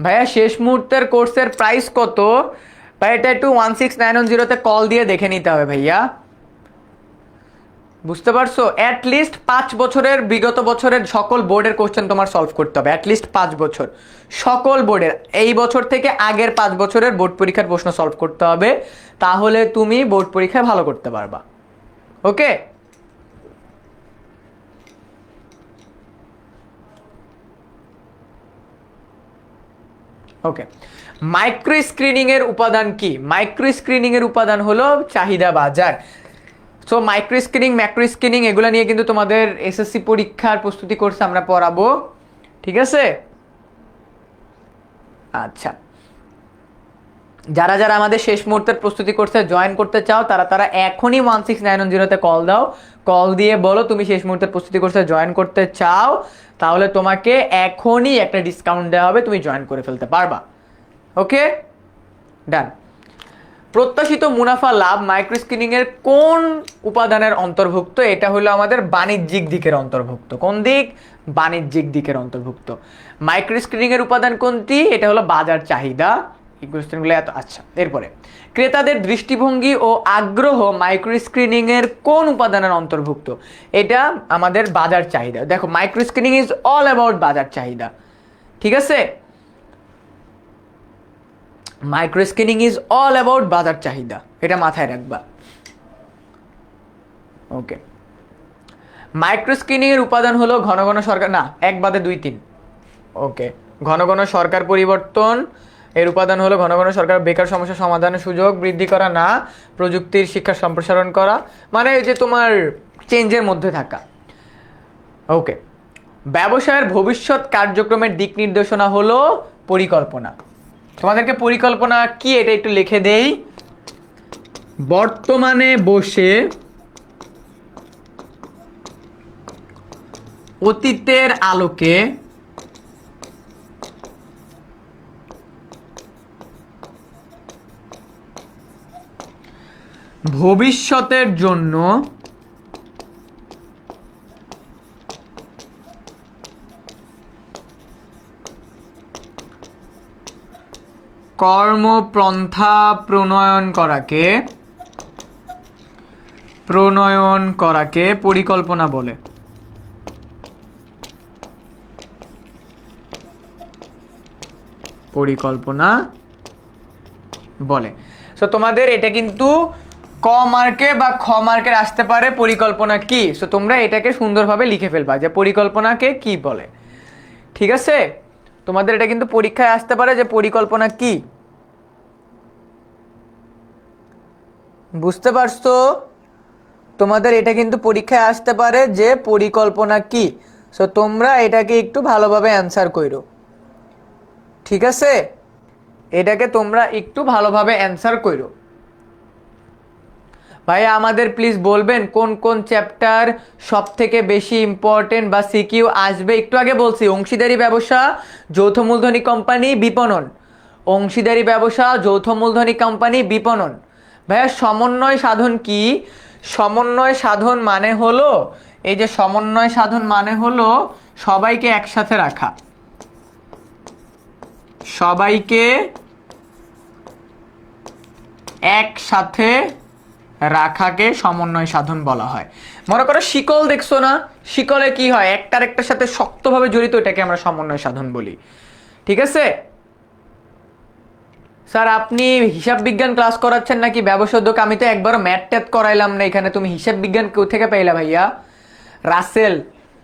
[SPEAKER 1] ভাইয়া, শেষ মুহূর্তের কোর্সের প্রাইস কত? ভাই এটা একটু 16910-তে কল দিয়ে দেখে নিতে হবে ভাইয়া, বুঝতে পারছো? অ্যাটলিস্ট 5 বছরের, বিগত বছরের সকল বোর্ডের কোশ্চেন তোমার সলভ করতে হবে, অ্যাটলিস্ট 5 বছর সকল বোর্ডের, এই বছর থেকে আগের 5 বছরের বোর্ড পরীক্ষার প্রশ্ন সলভ করতে হবে, তাহলে তুমি বোর্ড পরীক্ষায় ভালো করতে পারবা। ওকে, ওকে। মাইক্রো স্ক্রিনিং এর উপাদান কি? মাইক্রো স্ক্রিনিং এর উপাদান হলো চাহিদা বাজার। So micro screening, macro screening এগুলো নিয়ে কিন্তু তোমাদের এসএসসি পরীক্ষার প্রস্তুতি কোর্সে আমরা পড়াবো, ঠিক আছে? আচ্ছা, যারা যারা আমাদের শেষ মুহূর্তের প্রস্তুতি কোর্সে জয়েন করতে চাও তারা তারা এখনই 16910-তে কল দাও, কল দিয়ে বলো তুমি শেষ মুহূর্তের প্রস্তুতি কোর্সে জয়েন করতে চাও, তাহলে তোমাকে এখনই একটা ডিসকাউন্ট দেওয়া হবে, তুমি জয়েন করে ফেলতে পারবা। ওকে, ডান। প্রত্যাশিত মুনাফা লাভ মাইক্রো স্ক্রিনিং এর কোন উপাদানের অন্তর্ভুক্ত? এটা হলো আমাদের বাণিজ্যিক দিকের অন্তর্ভুক্ত। কোন দিক? বাণিজ্যিক দিকের অন্তর্ভুক্ত। মাইক্রো স্ক্রিনিং এর উপাদান কোনটি? এটা হলো বাজার চাহিদা। এই কোশ্চেনগুলো এত আচ্ছা। এরপরে ক্রেতাদের দৃষ্টিভঙ্গি ও আগ্রহ মাইক্রো স্ক্রিনিং এর কোন উপাদানের অন্তর্ভুক্ত? এটা আমাদের বাজার চাহিদা। দেখো, micro screening is all about বাজার চাহিদা, ঠিক আছে? Micro screening is all about বাজার চাহিদা, এটা মাথায় রাখবা। ওকে, মাইক্রো স্ক্রিনিং এর উপাদান হলো ঘন ঘন সরকার, না এক বাদে 2 3। ওকে, ঘন ঘন সরকার পরিবর্তন এর উপাদান হলো ঘন ঘন সরকার বেকার সমস্যা সমাধানের সুযোগ বৃদ্ধি করা, না প্রযুক্তির শিক্ষা সম্প্রসারণ করা, মানে এই যে তোমার চেঞ্জের মধ্যে থাকা। ওকে, ব্যবসায়ের ভবিষ্যৎ কার্যক্রমের দিক নির্দেশনা হলো পরিকল্পনা। তোমাদেরকে পরিকল্পনা কি এটা একটু লিখে দেই। বর্তমানে বসে অতীতের আলোকে ভবিষ্যতের জন্য কর্মপন্থা প্রণয়ন করাকে পরিকল্পনা বলে। পরিকল্পনা বলে। সো তোমাদের এটা কিন্তু ক মার্কে বা খ মার্কের আসতে পারে, পরিকল্পনা কি। সো তোমরা এটাকে সুন্দরভাবে লিখে ফেলবা যে পরিকল্পনাকে কি বলে, ঠিক আছে? তোমাদের এটা কিন্তু পরীক্ষায় আসতে পারে যে পরিকল্পনা কি, বুঝতে পারছো? তোমাদের এটা কিন্তু পরীক্ষায় আসতে পারে যে পরিকল্পনা কি। সো তোমরা এটাকে একটু ভালোভাবে অ্যান্সার করো, ঠিক আছে? এটাকে তোমরা একটু ভালোভাবে অ্যান্সার করো। ভাইয়া আমাদের প্লিজ বলবেন কোন কোন চ্যাপ্টার সব থেকে বেশি ইম্পর্টেন্ট বা সিকিউ আসবে? একটু আগে বলছি, অংশীদারি ব্যবসা, যৌথ মূলধনী কোম্পানি, বিপণন। অংশীদারি ব্যবসা, যৌথ মূলধনী কোম্পানি, বিপণন। ভাইয়া সমন্বয় সাধন কি? সমন্বয় সাধন মানে হলো, এই যে সমন্বয় সাধন মানে হলো সবাইকে একসাথে রাখা, সবাইকে একসাথে রাখাকে সমন্বয় সাধন বলা হয়। মনে করো শিকল দেখছো না, শিকলে কি হয়, একটার একটার সাথে শক্তভাবে জড়িত, এটাকে আমরা সমন্বয় সাধন বলি, ঠিক আছে? স্যার আপনি হিসাব বিজ্ঞান ক্লাস করাচ্ছেন নাকি ব্যবসা উদ্যোগ? আমি তো একবারও ম্যাথ ট্যাথ করাইলাম না এখানে, তুমি হিসাব বিজ্ঞান কই থেকে পাইলা ভাইয়া? রাসেল,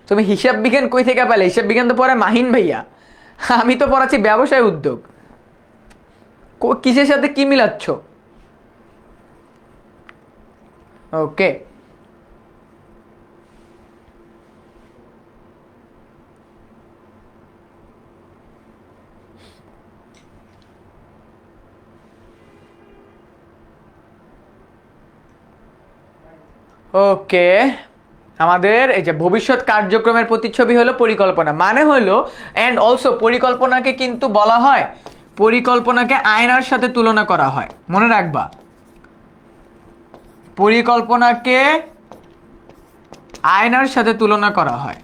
[SPEAKER 1] তুমি হিসাব বিজ্ঞান কই থেকে পাইলে? হিসাব বিজ্ঞান তো পড়ে মাহিন ভাইয়া, আমি তো পড়াচ্ছি ব্যবসায় উদ্যোগ। কিসের সাথে কি মিলাচ্ছ? ওকে, ওকে, আমাদের এই যে ভবিষ্যৎ কার্যক্রমের প্রতিচ্ছবি হলো পরিকল্পনা, মানে হলো অ্যান্ড অলসো পরিকল্পনাকে কিন্তু বলা হয়, পরিকল্পনাকে আয়নার সাথে তুলনা করা হয়, মনে রাখবা পরিকল্পনাকে আয়নার সাথে তুলনা করা হয়।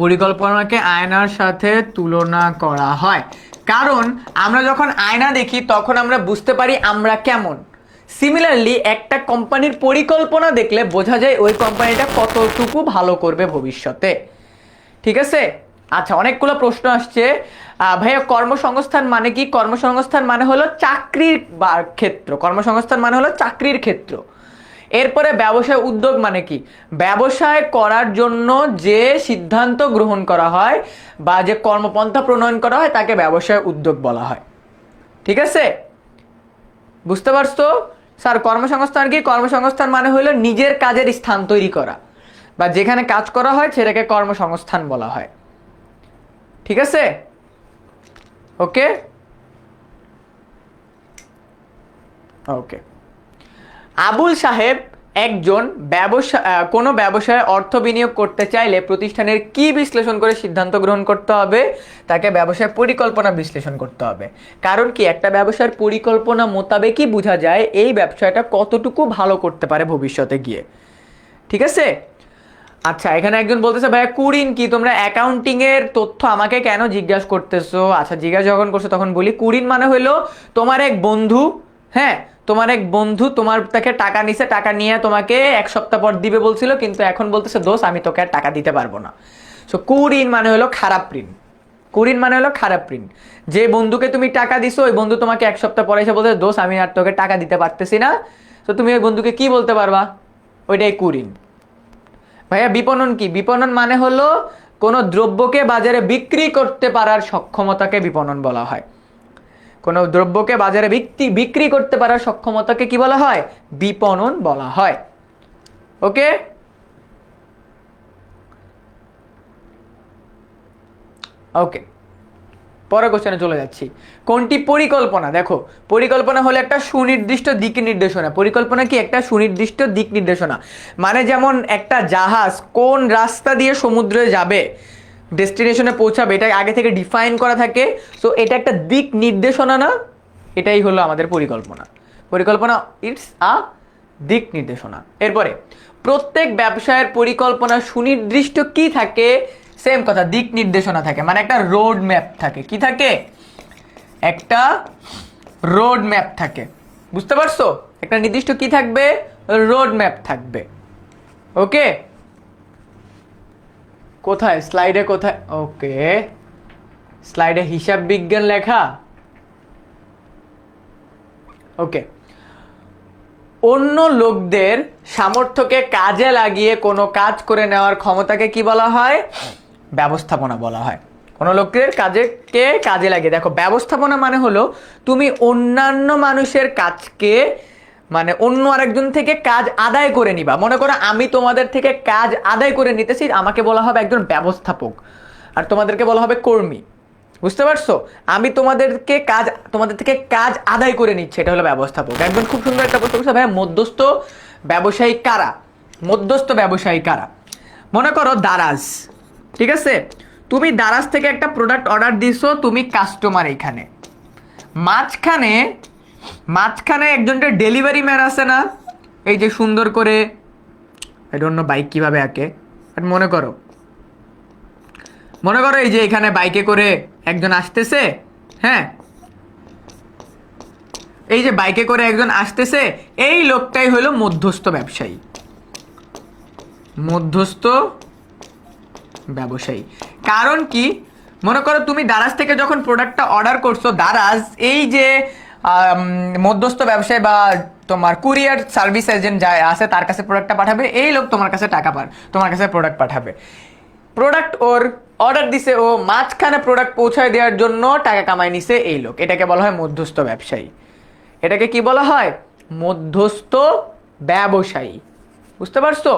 [SPEAKER 1] পরিকল্পনাকে আয়নার সাথে তুলনা করা হয় কারণ আমরা যখন আয়না দেখি তখন আমরা বুঝতে পারি আমরা কেমন। সিমিলারলি একটা কোম্পানির পরিকল্পনা দেখলে বোঝা যায় ওই কোম্পানিটা কতটুকু ভালো করবে ভবিষ্যতে। ঠিক আছে, আচ্ছা অনেকগুলো প্রশ্ন আসছে। ভাইয়া কর্মসংস্থান মানে কি? কর্মসংস্থান মানে হলো চাকরির ক্ষেত্র, কর্মসংস্থান মানে হলো চাকরির ক্ষেত্র। এরপরে ব্যবসায় উদ্যোগ মানে কি? ব্যবসায় করার জন্য যে সিদ্ধান্ত গ্রহণ করা হয় বা যে কর্মপন্থা প্রণয়ন করা হয় তাকে ব্যবসায় উদ্যোগ বলা হয়। ঠিক আছে, বুঝতে পারছো? স্যার কর্মসংস্থান কি? কর্মসংস্থান মানে হলো নিজের কাজের স্থান তৈরি করা বা যেখানে কাজ করা হয় সেটাকে কর্মসংস্থান বলা হয়। ঠিক আছে, ওকে ওকে। আবুল সাহেব একজন কোনো ব্যবসায় অর্থ বিনিয়োগ করতে চাইলে প্রতিষ্ঠানের কি বিশ্লেষণ করে সিদ্ধান্ত গ্রহণ করতে হবে? তাকে ব্যবসায় পরিকল্পনা বিশ্লেষণ করতে হবে। কারণ কি একটা ব্যবসার পরিকল্পনা মোতাবেকই বোঝা যায় এই ব্যবসাটা কতটুকু ভালো করতে পারে ভবিষ্যতে গিয়ে। ঠিক আছে, আচ্ছা এখানে একজন বলতেছে ভাইয়া কুরিন কি? তোমরা অ্যাকাউন্টিং এর তথ্য আমাকে কেন জিজ্ঞাসা করতেছো? আচ্ছা জিজ্ঞাসা যখন করছো তখন বলি কুরিন মানে হলো তোমার এক বন্ধু, হ্যাঁ তোমার এক বন্ধু তোমার থেকে টাকা নিছে, টাকা নিয়ে তোমাকে এক সপ্তাহ পর দিবে বলছিল, কিন্তু এখন বলতেছে দোষ আমি তোকে আর টাকা দিতে পারবো না। সো কুরিন মানে হলো খারাপ ঋণ, কুরিন মানে হলো খারাপ ঋণ। যে বন্ধুকে তুমি টাকা দিছো ওই বন্ধু তোমাকে এক সপ্তাহ পরে এসে বলতে দোষ আমি আর তোকে টাকা দিতে পারতেছি না, তো তুমি ওই বন্ধুকে কি বলতে পারবা? ওইটাই কুরিন। ভাইয়া বিপণন কি? বিপণন মানে হলো কোনো দ্রব্যকে বাজারে বিক্রি করতে পারার সক্ষমতাকে বিপণন বলা হয়। কোনো দ্রব্যকে বাজারে বিক্রি করতে পারার সক্ষমতাকে কি বলা হয়? বিপণন বলা হয়। ওকে, ওকে পরের কোশ্চেনে চলে যাচ্ছি। কোনটি পরিকল্পনা? দেখো পরিকল্পনা হলো একটা সুনির্দিষ্ট দিক নির্দেশনা। পরিকল্পনা কি? একটা সুনির্দিষ্ট দিক নির্দেশনা। মানে যেমন একটা জাহাজ কোন রাস্তা দিয়ে সমুদ্রে যাবে, ডেস্টিনেশনে পৌঁছাবে, এটা আগে থেকে ডিফাইন করা থাকে। সো এটা একটা দিক নির্দেশনা না? এটাই হলো আমাদের পরিকল্পনা। পরিকল্পনা ইটস আ দিক নির্দেশনা। এরপরে প্রত্যেক ব্যবসায়ের পরিকল্পনা সুনির্দিষ্ট কি থাকে? সেম কথা, দিক নির্দেশনা থাকে, মানে একটা রোড ম্যাপ থাকে। কি থাকে? একটা রোড ম্যাপ থাকে। বুঝতে পারছো? একটা নির্দিষ্ট কি থাকবে? রোড ম্যাপ থাকবে। ওকে, কোথায় স্লাইডে? কোথায়? ওকে, স্লাইডে হিসাব বিজ্ঞান লেখা। ওকে, অন্য লোকদের সামর্থ্যকে কাজে লাগিয়ে কোনো কাজ করে নেওয়ার ক্ষমতাকে কি বলা হয়? ব্যবস্থাপনা বলা হয়। কোনো লোকের কাজে লাগিয়ে, দেখো ব্যবস্থাপনা মানে হলো তুমি অন্যান্য মানুষের কাজকে, মানে অন্য আরেকজন থেকে কাজ আদায় করে নিবা। মনে করো আমি তোমাদের থেকে কাজ আদায় করে নিতেছি, আমাকে বলা হবে একজন ব্যবস্থাপক, আর তোমাদেরকে বলা হবে কর্মী। বুঝতে পারছো? আমি তোমাদের থেকে কাজ আদায় করে নিচ্ছে, এটা হলো ব্যবস্থাপক। একজন খুব সুন্দর একটা প্রশ্ন করছে ভাই মধ্যস্থ ব্যবসায়ী কারা? মধ্যস্থ ব্যবসায়ী কারা? মনে করো দারাজ, ঠিক আছে, তুমি দারাজ থেকে একটা প্রোডাক্ট অর্ডার দিছো, তুমি কাস্টমার। এখানে মাঝখানে একজনটা ডেলিভারি ম্যান আছে না? এই যে সুন্দর করে আই ডোন্ট নো বাইক কিভাবে আঁকে, মনে করো এই যে এখানে বাইকে করে একজন আসতেছে, হ্যাঁ এই যে বাইকে করে একজন আসতেছে, এই লোকটাই হলো মধ্যস্থ ব্যবসায়ী। মধ্যস্থ ব্যবসায়ী কারণ কি? মনে করো তুমি দারাজ থেকে যখন প্রোডাক্টটা অর্ডার করছো, দারাজ এই যে মধ্যস্থ ব্যবসায়ী বা তোমার কুরিয়ার সার্ভিস এজেন্ট যা আছে তার কাছে প্রোডাক্টটা পাঠাবে, এই লোক তোমার কাছে তোমার কাছে প্রোডাক্ট পাঠাবে। প্রোডাক্ট ওর অর্ডার দিছে, ও মাঝখানে প্রোডাক্ট পৌঁছায় দেওয়ার জন্য টাকা কামাই নিছে এই লোক, এটাকে বলা হয় মধ্যস্থ ব্যবসায়ী। এটাকে কি বলা হয়? মধ্যস্থ ব্যবসায়ী। বুঝতে পারছো?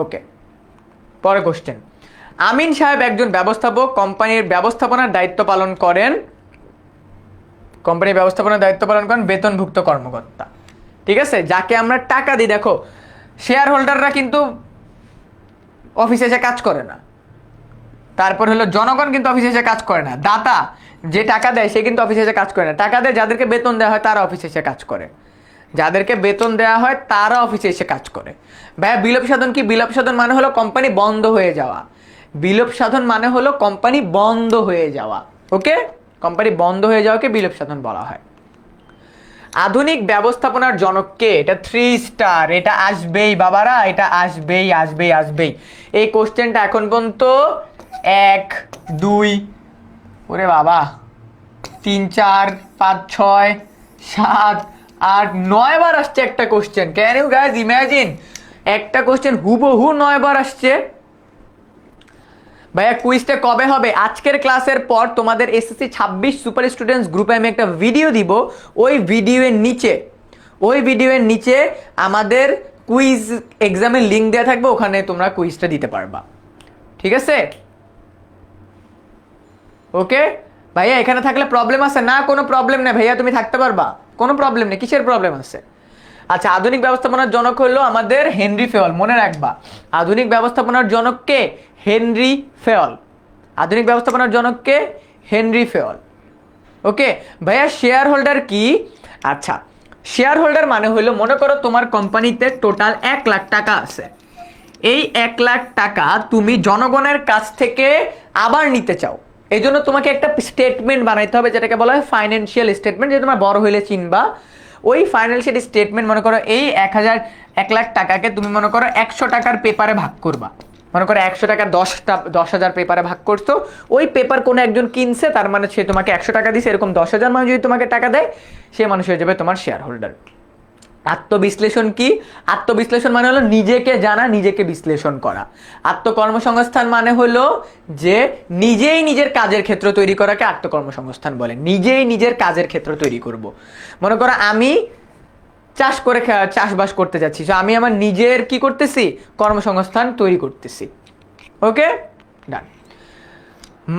[SPEAKER 1] ওকে, পরে কোশ্চেন। আমিন সাহেব একজন ব্যবস্থাপক, কোম্পানির ব্যবস্থাপনার দায়িত্ব পালন করেন। কোম্পানির ব্যবস্থাপনার দায়িত্ব পালন করেন বেতনভুক্ত কর্মকর্তা। ঠিক আছে, যাকে আমরা টাকা দিই। দেখো, শেয়ার হোল্ডাররা কিন্তু অফিসে এসে কাজ করে না। তারপর হলো জনগণ কিন্তু অফিসে এসে কাজ করে না। দাতা যে টাকা দেয় সে কিন্তু অফিসে এসে কাজ করে না। টাকা দেয় যাদেরকে বেতন দেওয়া হয় তারা অফিসে এসে কাজ করে। যাদেরকে বেতন দেওয়া হয় তারা অফিসে এসে কাজ করে। ভাইয়া বিলোপ সাধন কি? বিলোপ সাধন মানে হলো কোম্পানি বন্ধ হয়ে যাওয়া। বিলোপ সাধন মানে হলো কোম্পানি বন্ধ হয়ে যাওয়া। ওকে, কোম্পানি বন্ধ হয়ে যাওয়াকে বিলোপ সাধন বলা হয়। আধুনিক ব্যবস্থাপনার জনককে? এটা 3 স্টার, এটা আসবেই বাবারা, এটা আসবেই আসবেই আসবেই। এই কোশ্চেনটা এখন পর্যন্ত 1 2 ওরে বাবা 3 4 5 6 7 8 9 বার আসছে একটা question. Can you guys imagine, একটা কোশ্চেন হুবহু 9 বার আসছে। ভাইয়া কুইজটা কবে হবে? আজকের ক্লাসের পর তোমাদের এসএসসি 26 সুপার স্টুডেন্টস গ্রুপে আমি একটা ভিডিও দিব। ওই ভিডিওর নিচে আমাদের কুইজ এক্সামের লিঙ্ক দেওয়া থাকবে, ওখানে তোমরা কুইজটা দিতে পারবা। ঠিক আছে? ওকে ভাইয়া, এখানে থাকলে প্রবলেম আছে না? কোনো প্রবলেম নেই ভাইয়া, তুমি থাকতে পারবা, কোনো প্রবলেম নেই। কিসের প্রবলেম আছে? আচ্ছা, আধুনিক ব্যবস্থাপনার জনক হলো আমাদের হেনরি ফেওল, মনে রাখবা। আধুনিক ব্যবস্থাপনার জনককে? হেনরি ফেওল। আধুনিক ব্যবস্থাপনার জনককে? হেনরি ফেওল। ওকে ভাইয়া, শেয়ার হোল্ডার কি? আচ্ছা, শেয়ার হোল্ডার মানে হলো, মনে করো তোমার কোম্পানিতে টোটাল 1 লাখ টাকা আছে। এই 1 লাখ টাকা তুমি জনগণের কাছ থেকে আবার নিতে চাও। এই জন্য তোমাকে একটা স্টেটমেন্ট বানাইতে হবে, যেটাকে বলা হয় ফাইন্যান্সিয়াল স্টেটমেন্ট, যে তোমার বড় হইলে চিনবা। ওই ফাইন্যান্সিয়াল স্টেটমেন্ট, মনে করো এই 1 লাখ টাকাকে তুমি মনে করো 100 টাকার পেপারে ভাগ করবা। মনে করো 100 টাকা 10,000 পেপারে ভাগ করছো। ওই পেপার কোনো একজন কিনছে, তার মানে সে তোমাকে 100 টাকা দিছে। এরকম 10,000 মানুষ যদি তোমাকে টাকা দেয়, সে মানুষ হয়ে যাবে তোমার শেয়ার হোল্ডার। আত্মবিশ্লেষণ কি? আত্মবিশ্লেষণ মানে হলো নিজেকে জানা, নিজেকে বিশ্লেষণ করা। আত্মকর্মসংস্থান মানে হলো যে নিজেই নিজের কাজের ক্ষেত্র তৈরি করাকে আত্মকর্মসংস্থান বলে। নিজেই নিজের কাজের ক্ষেত্র তৈরি করব। মনে করো আমি চাষবাস করতে যাচ্ছি, তো আমি আমার নিজের কি করতেছি? কর্মসংস্থান তৈরি করতেছি। ওকে, ডান।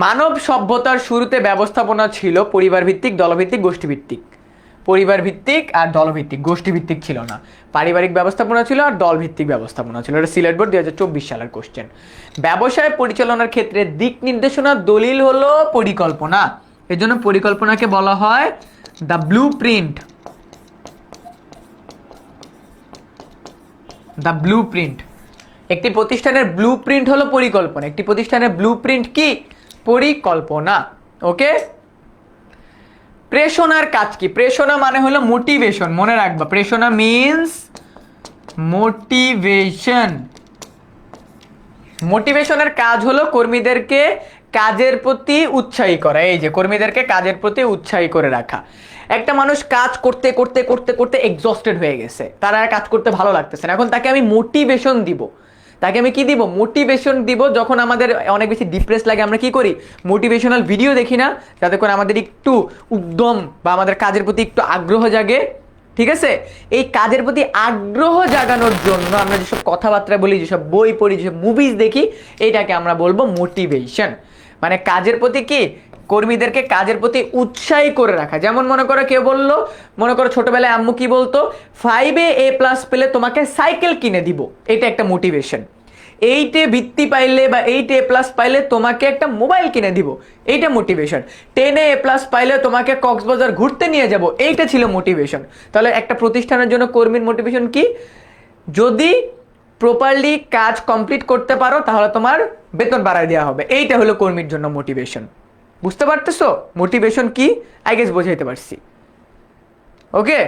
[SPEAKER 1] মানব সভ্যতার শুরুতে ব্যবস্থাপনা ছিল পরিবার ভিত্তিক, দলভিত্তিক, গোষ্ঠীভিত্তিক। পরিবার ভিত্তিক আর দলভিত্তিক, গোষ্ঠীভিত্তিক ছিল না। পারিবারিক ব্যবস্থাপনা ছিল আর দলভিত্তিক ব্যবস্থাপনা ছিল। এটা সিলেট বোর্ড 2024 সালের কোশ্চেন। ব্যবসায় পরিচালনার ক্ষেত্রে দিক নির্দেশনার দলিল হলো পরিকল্পনা। এর জন্য পরিকল্পনাকে বলা হয় the blue print. The blue print. একটি প্রতিষ্ঠানের ব্লু প্রিন্ট হলো পরিকল্পনা। একটি প্রতিষ্ঠানের ব্লু প্রিন্ট কি? পরিকল্পনা। ওকে, প্রেষণার কাজ কি? প্রেষণা মানে হলো মোটিভেশন, মনে রাখবা। প্রেষণা মিন্স মোটিভেশন। মোটিভেশনের কাজ হলো কর্মীদেরকে কাজের প্রতি উৎসাহী করা। এই যে কর্মীদেরকে কাজের প্রতি উৎসাহী করে রাখা। একটা মানুষ কাজ করতে করতে করতে করতে এক্সস্টেড হয়ে গেছে, তার আর কাজ করতে ভালো লাগতেছে না। এখন তাকে আমি মোটিভেশন দিব। তাকে আমি কি দিব? মোটিভেশন দিব। যখন আমাদের অনেক বেশি ডিপ্রেস লাগে, আমরা কি করি? মোটিভেশনাল ভিডিও দেখি না, যাতে করে আমাদের একটু উদ্যম বা আমাদের কাজের প্রতি একটু আগ্রহ জাগে। ঠিক আছে, এই কাজের প্রতি আগ্রহ জাগানোর জন্য আমরা যেসব কথাবার্তা বলি, যেসব বই পড়ি, যেসব মুভিজ দেখি, এইটাকে আমরা বলবো মোটিভেশন। মানে কাজের প্রতি কি? কর্মীদেরকে কাজের প্রতি উৎসাহী করে রাখা। যেমন মনে করো কেউ বললো, মনে করো ছোটবেলায় আম্মু কি বলতো? 5-এ A+ পেলে তোমাকে সাইকেল কিনে দিব। এটা একটা মোটিভেশন। 8-এ ভিত্তি পাইলে বা 8-এ A+ পাইলে তোমাকে একটা মোবাইল কিনে দিব, এইটা মোটিভেশন। 10-এ A+ পাইলে তোমাকে কক্সবাজার ঘুরতে নিয়ে যাব, এইটা ছিল মোটিভেশন। তাহলে একটা প্রতিষ্ঠানের জন্য কর্মীর মোটিভেশন কি? যদি প্রপারলি কাজ কমপ্লিট করতে পারো তাহলে তোমার বেতন বাড়ায় দেওয়া হবে। এইটা হলো কর্মীর জন্য মোটিভেশন। বুঝতে পারতেছো মোটিভেশন কি? আই গেস বোঝাইতে পারছি। ওকে,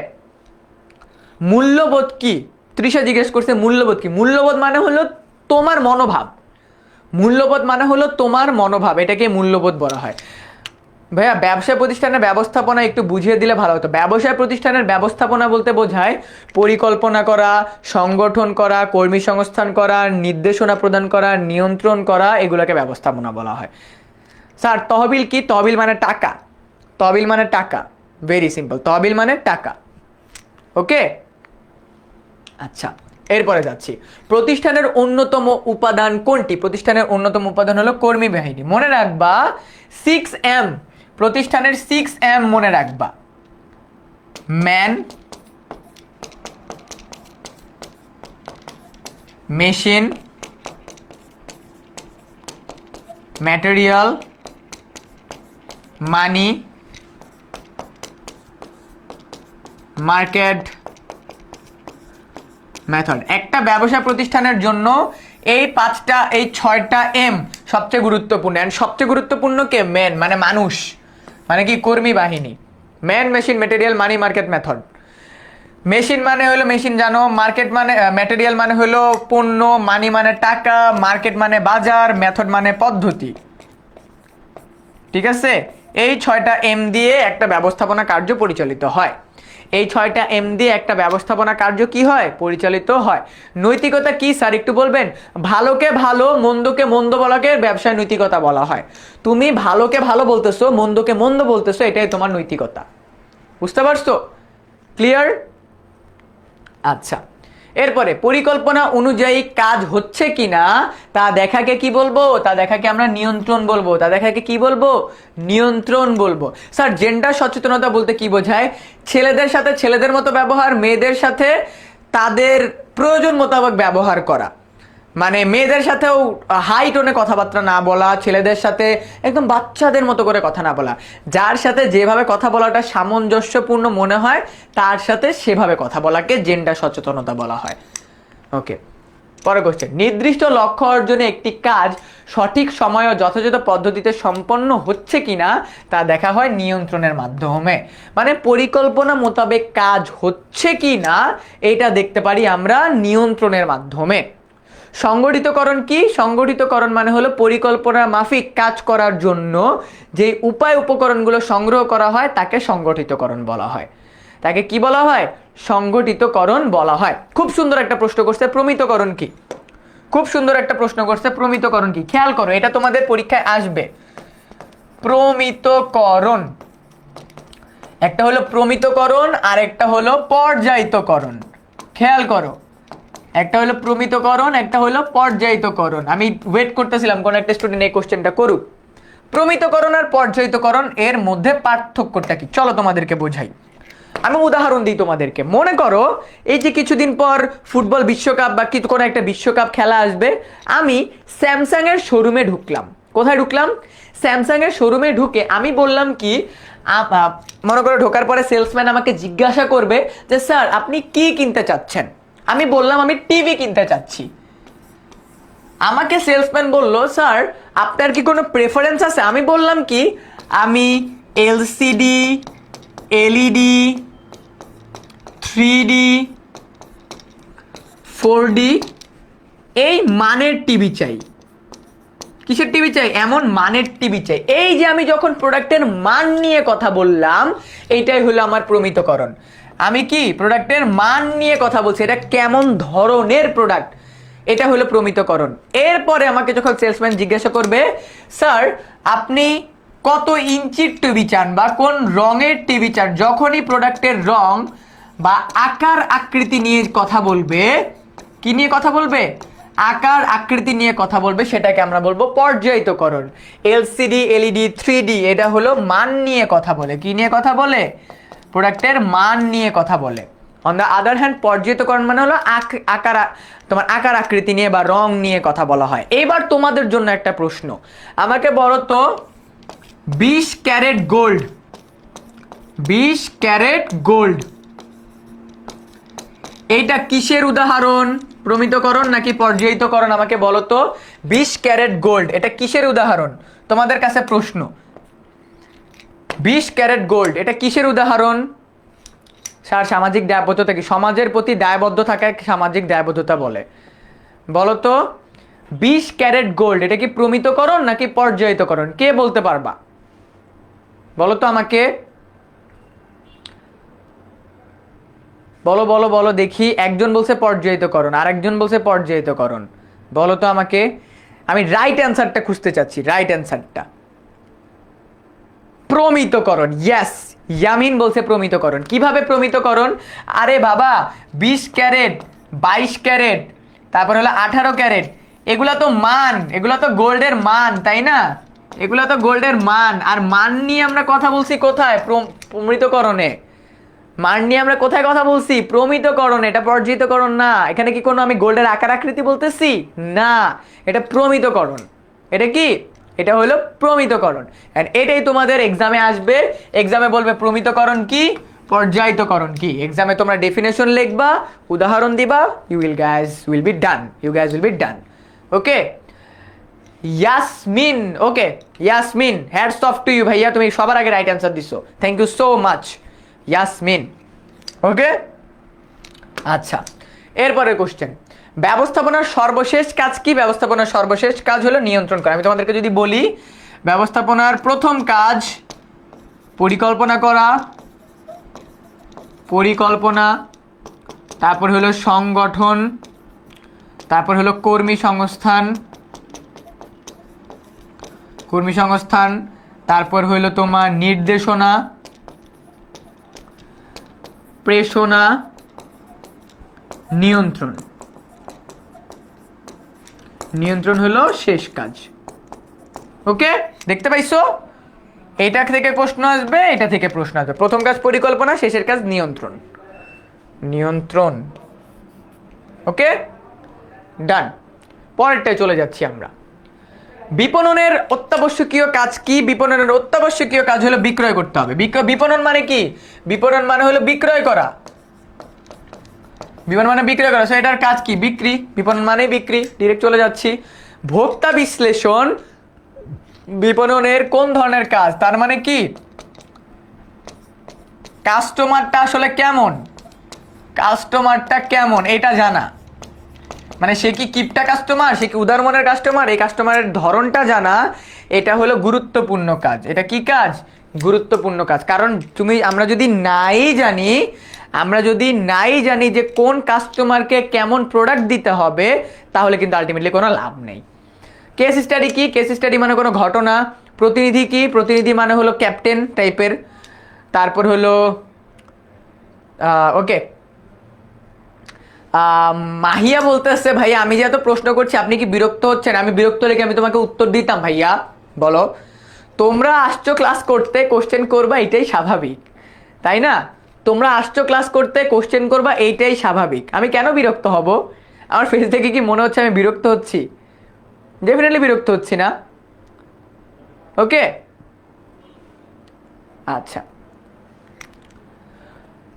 [SPEAKER 1] মূল্যবোধ কি? তৃষা জিজ্ঞেস করছে মূল্যবোধ কি? মূল্যবোধ মানে হলো তোমার মনোভাব। মূল্যবোধ মানে হলো তোমার মনোভাব, এটাকে মূল্যবোধ বলা হয়। ভাইয়া ব্যবসায় প্রতিষ্ঠানের ব্যবস্থাপনা একটু বুঝিয়ে দিলে ভালো হতো। ব্যবসায় প্রতিষ্ঠানের ব্যবস্থাপনা বলতে বোঝায় পরিকল্পনা করা, সংগঠন করা, কর্মী সংস্থান করা, নির্দেশনা প্রদান করা, নিয়ন্ত্রণ করা, এগুলোকে ব্যবস্থাপনা বলা হয়। স্যার তহবিল কি? তহবিল মানে টাকা। তহবিল মানে টাকা, ভেরি সিম্পল। তহবিল মানে টাকা। ওকে, আচ্ছা এরপরে যাচ্ছি, প্রতিষ্ঠানের অন্যতম উপাদান কোনটি? প্রতিষ্ঠানের অন্যতম উপাদান হলো কর্মী বাহিনী। মনে রাখবা 6M, প্রতিষ্ঠানের 6M মনে রাখবা, ম্যান, মেশিন, ম্যাটেরিয়াল, মানি, মার্কেট, মেথড। একটা ব্যবসা প্রতিষ্ঠানের জন্য এই 6টা এম সবচেয়ে গুরুত্বপূর্ণ। এন্ড সবচেয়ে গুরুত্বপূর্ণ কে? ম্যান মানে মানুষ, মানে কি কর্মী বাহিনী। ম্যান, মেশিন, ম্যাটেরিয়াল, মানি, মার্কেট, মেথড। মেশিন মানে হলো মেশিন জানো, মার্কেট মানে ম্যাটেরিয়াল মানে হলো পণ্য, মানি মানে টাকা, মার্কেট মানে বাজার, মেথড মানে পদ্ধতি। ঠিক আছে, এই 6টা এম দিয়ে একটা ব্যবস্থাপনা কার্য পরিচালিত হয়। এই 6টা এম দিয়ে একটা ব্যবস্থাপনা কার্য কি হয়? পরিচালিত হয়। নৈতিকতা কি স্যার একটু বলবেন? ভালোকে ভালো, মন্দকে মন্দ বলাকে ব্যবসায় নৈতিকতা বলা হয়। তুমি ভালোকে ভালো বলতেছো, মন্দকে মন্দ বলতেছো, এটাই তোমার নৈতিকতা। বুঝতে পারছো? ক্লিয়ার? আচ্ছা, এরপরে পরিকল্পনা অনুযায়ী কাজ হচ্ছে কিনা তা দেখাকে কি বলবো? তা দেখাকে আমরা নিয়ন্ত্রণ বলবো। তা দেখাকে কি বলবো? নিয়ন্ত্রণ বলবো। স্যার জেন্ডার সচেতনতা বলতে কি বোঝায়? ছেলেদের সাথে ছেলেদের মতো ব্যবহার, মেয়েদের সাথে তাদের প্রয়োজন মোতাবেক ব্যবহার করা। মানে মেয়েদের সাথেও হাই টোনে কথাবার্তা না বলা, ছেলেদের সাথে একদম বাচ্চাদের মতো করে কথা না বলা। যার সাথে যেভাবে কথা বলাটা সামঞ্জস্যপূর্ণ মনে হয় তার সাথে সেভাবে কথা বলাকে জেন্ডার সচেতনতা বলা হয়। ওকে, পরে কোশ্চেন, নির্দিষ্ট লক্ষ্য অর্জনে একটি কাজ সঠিক সময় ও যথাযথ পদ্ধতিতে সম্পন্ন হচ্ছে কিনা তা দেখা হয় নিয়ন্ত্রণের মাধ্যমে। মানে পরিকল্পনা মোতাবেক কাজ হচ্ছে কিনা এটা দেখতে পারি আমরা নিয়ন্ত্রণের মাধ্যমে। সংগঠিতকরণ কি? সংগঠিতকরণ মানে হলো পরিকল্পনা মাফিক কাজ করার জন্য যে উপায় উপকরণগুলো সংগ্রহ করা হয় তাকে সংগঠিতকরণ বলা হয়। তাকে কি বলা হয়? সংগঠিতকরণ বলা হয়। খুব সুন্দর একটা প্রশ্ন করছে, প্রমিতকরণ কি? খুব সুন্দর একটা প্রশ্ন করছে, প্রমিতকরণ কি? খেয়াল করো, এটা তোমাদের পরীক্ষায় আসবে। প্রমিতকরণ, একটা হলো প্রমিতকরণ আর একটা হলো পর্যায়িতকরণ। খেয়াল করো, একটা হলো প্রমিতকরণ, একটা হলো পর্যায়িতকরণ। আমি ওয়েট করতেছিলাম কোন একটা স্টুডেন্ট এই কোশ্চেনটা করুক। প্রমিতকরণ আর পর্যায়িতকরণ এর মধ্যে পার্থক্যটা কি? চলো তোমাদেরকে বোঝাই। আমি উদাহরণ দিই তোমাদেরকে। মনে করো এই যে কিছুদিন পর ফুটবল বিশ্বকাপ বা কোনো একটা বিশ্বকাপ খেলা আসবে, আমি স্যামসাং এর শোরুমে ঢুকলাম। কোথায় ঢুকলাম? স্যামসাং এর শোরুমে ঢুকে আমি বললাম কি, মনে করো ঢোকার পরে সেলসম্যান আমাকে জিজ্ঞাসা করবে যে স্যার আপনি কি কিনতে চাচ্ছেন? আমি বললাম আমি টিভি কিনতে চাচ্ছি। আমাকে সেলসম্যান বলল স্যার আপনার কি কোনো প্রেফারেন্স আছে? আমি বললাম কি, আমি এলসিডি, এলইডি, 3D, 4D এই মানের টিভি চাই। কিসের টিভি চাই? এমন মানের টিভি চাই। এই যে আমি যখন প্রোডাক্টের মান নিয়ে কথা বললাম, এইটাই হলো আমার প্রমিতকরণ। আমি কি প্রোডাক্টের মান নিয়ে কথা বলছি, এটা কেমন ধরনের প্রোডাক্ট, এটা হলো প্রমিতকরণ। এরপরে আমাকে যখন সেলসম্যান জিজ্ঞাসা করবে স্যার আপনি কত ইঞ্চির টিভি চান বা কোন রঙের টিভি চান, যখনই প্রোডাক্টের রং বা আকার আকৃতি নিয়ে কথা বলবে, কি নিয়ে কথা বলবে? আকার আকৃতি নিয়ে কথা বলবে, সেটাকে আমরা বলবো পর্যায়িতকরণ। এলসিডি, এলইডি, 3D এটা হলো মান নিয়ে কথা বলে। কি নিয়ে কথা বলে? প্রোডাক্টের মান নিয়ে কথা বলে। অন দ্য আদার হ্যান্ড পর্যায়িতকরণ মানে হলো আকার আকৃতি নিয়ে বা রং নিয়ে কথা বলা হয়। এবার তোমাদের জন্য একটা প্রশ্ন, আমাকে বলো তো 20 ক্যারেট গোল্ড, 20 ক্যারেট গোল্ড এইটা কিসের উদাহরণ? প্রমিতকরণ নাকি পর্যায়িতকরণ? আমাকে বলো তো 20 ক্যারেট গোল্ড এটা কিসের উদাহরণ? তোমাদের কাছে প্রশ্ন, 20 ক্যারেট গোল্ড এটা কিসের উদাহরণ? স্যার সামাজিক দায়বদ্ধতা কি? সমাজের প্রতি দায়বদ্ধ থাকাকে সামাজিক দায়বদ্ধতা বলে। বলো তো 20 ক্যারেট গোল্ড এটা কি প্রমিতকরণ নাকি পর্যায়িতকরণ? কে বলতে পারবা? বলো তো আমাকে, বলো বলো বলো দেখি। একজন বলছে পর্যায়িতকরণ, আর একজন বলছে পর্যায়িতকরণ। বলো তো আমাকে, আমি রাইট অ্যান্সারটা খুঁজতে চাচ্ছি। রাইট অ্যান্সারটা প্রমিতকরণ। ইয়েস, ইয়ামিন বলছে প্রমিতকরণ। কিভাবে প্রমিতকরণ? আরে বাবা 20 ক্যারেট 22 ক্যারেট, তারপর হলো 18 ক্যারেট। এগুলা তো মান, এগুলা তো গোল্ডের মান, তাই না? এগুলা তো গোল্ডের মান। আর মান নিয়ে আমরা কথা বলছি কোথায়? প্রমিতকরণে। মান নিয়ে আমরা কোথায় কথা বলছি? প্রমিতকরণ। এটা পর্যায়িতকরণ না। এখানে কি কোনো আমি গোল্ডের আকার আকৃতি বলতেছি? না, এটা প্রমিতকরণ। এটা কি? এটা হলো প্রমিতকরণ। এন্ড এটাই তোমাদের এক্সামে আসবে। এক্সামে বলবে প্রমিতকরণ কি, পর্যায়িতকরণ কি। এক্সামে তোমরা ডেফিনেশন লিখবা, উদাহরণ দিবা, you will be done, you guys will be done. Okay, Yasmin. Okay, Yasmin, hats off to you ভাইয়া, তুমি সবার আগে রাইট অ্যান্সার দিছো। Thank you so much Yasmin. Okay, আচ্ছা, এরপরে কোশ্চেন, ব্যবস্থাপনার সর্বশেষ কাজ কি? ব্যবস্থাপনার সর্বশেষ কাজ হলো নিয়ন্ত্রণ করা। আমি তোমাদেরকে যদি বলি ব্যবস্থাপনার প্রথম কাজ পরিকল্পনা করা, পরিকল্পনা, তারপর হলো সংগঠন, তারপর হলো কর্মী সংস্থান, কর্মী সংস্থান, তারপর হলো তোমার নির্দেশনা, প্রেষণা, নিয়ন্ত্রণ। নিয়ন্ত্রণ হলো শেষ কাজ। ওকে, দেখতে পাইছো? এটা থেকে প্রশ্ন আসবে, এটা থেকে প্রশ্ন আসবে। প্রথম কাজ পরিকল্পনা, শেষের কাজ নিয়ন্ত্রণ। নিয়ন্ত্রণ। ওকে, ডান। পরেরটায় চলে যাচ্ছি আমরা। বিপণনের অত্যাবশ্যকীয় কাজ কি? বিপণনের অত্যাবশ্যকীয় কাজ হলো বিক্রয় করতে হবে। বিপণন মানে কি? বিপণন মানে হলো বিক্রয় করা। বিপণন মানে বিক্রয় করা। এটার কাজ কি? বিক্রি। বিপণন মানে বিক্রি। ডিরেক্ট চলে যাচ্ছি। ভোক্তা বিশ্লেষণ বিপণনের কোন ধরনের কাজ? তার মানে কি, কাস্টমারটা আসলে কেমন, কাস্টমারটা কেমন এটা জানা। মানে সে কি কিপটা কাস্টমার, সে কি উদার মনের কাস্টমার, এই কাস্টমারের ধরনটা জানা, এটা হলো গুরুত্বপূর্ণ কাজ। এটা কি কাজ? গুরুত্বপূর্ণ কাজ। কারণ আমরা যদি নাই জানি যে কোন কাস্টমারকে কেমন প্রোডাক্ট দিতে হবে, তাহলে কিন্তু আলটিমেটলি কোনো লাভ নেই। কেস স্টাডি কি? কেস স্টাডি মানে কোনো ঘটনা। প্রতিনিধি কি? প্রতিনিধি মানে হলো ক্যাপ্টেন টাইপের। তারপর হলো ওকে, মাহিয়া বলতেছে ভাইয়া আমি যে এত প্রশ্ন করছি আপনি কি বিরক্ত হচ্ছেন? আমি বিরক্ত হলে কি আমি তোমাকে উত্তর দিতাম ভাইয়া? বলো। তোমরা আসছো ক্লাস করতে, কোশ্চেন করবা, এটাই স্বাভাবিক, তাই না? তোমরা আসছো ক্লাস করতে, কোশ্চেন করবা, এইটাই স্বাভাবিক। আমি কেন বিরক্ত হব? আমার ফেস দেখে কি মনে হচ্ছে আমি বিরক্ত হচ্ছি? ডেফিনেটলি বিরক্ত হচ্ছি না। ওকে, আচ্ছা,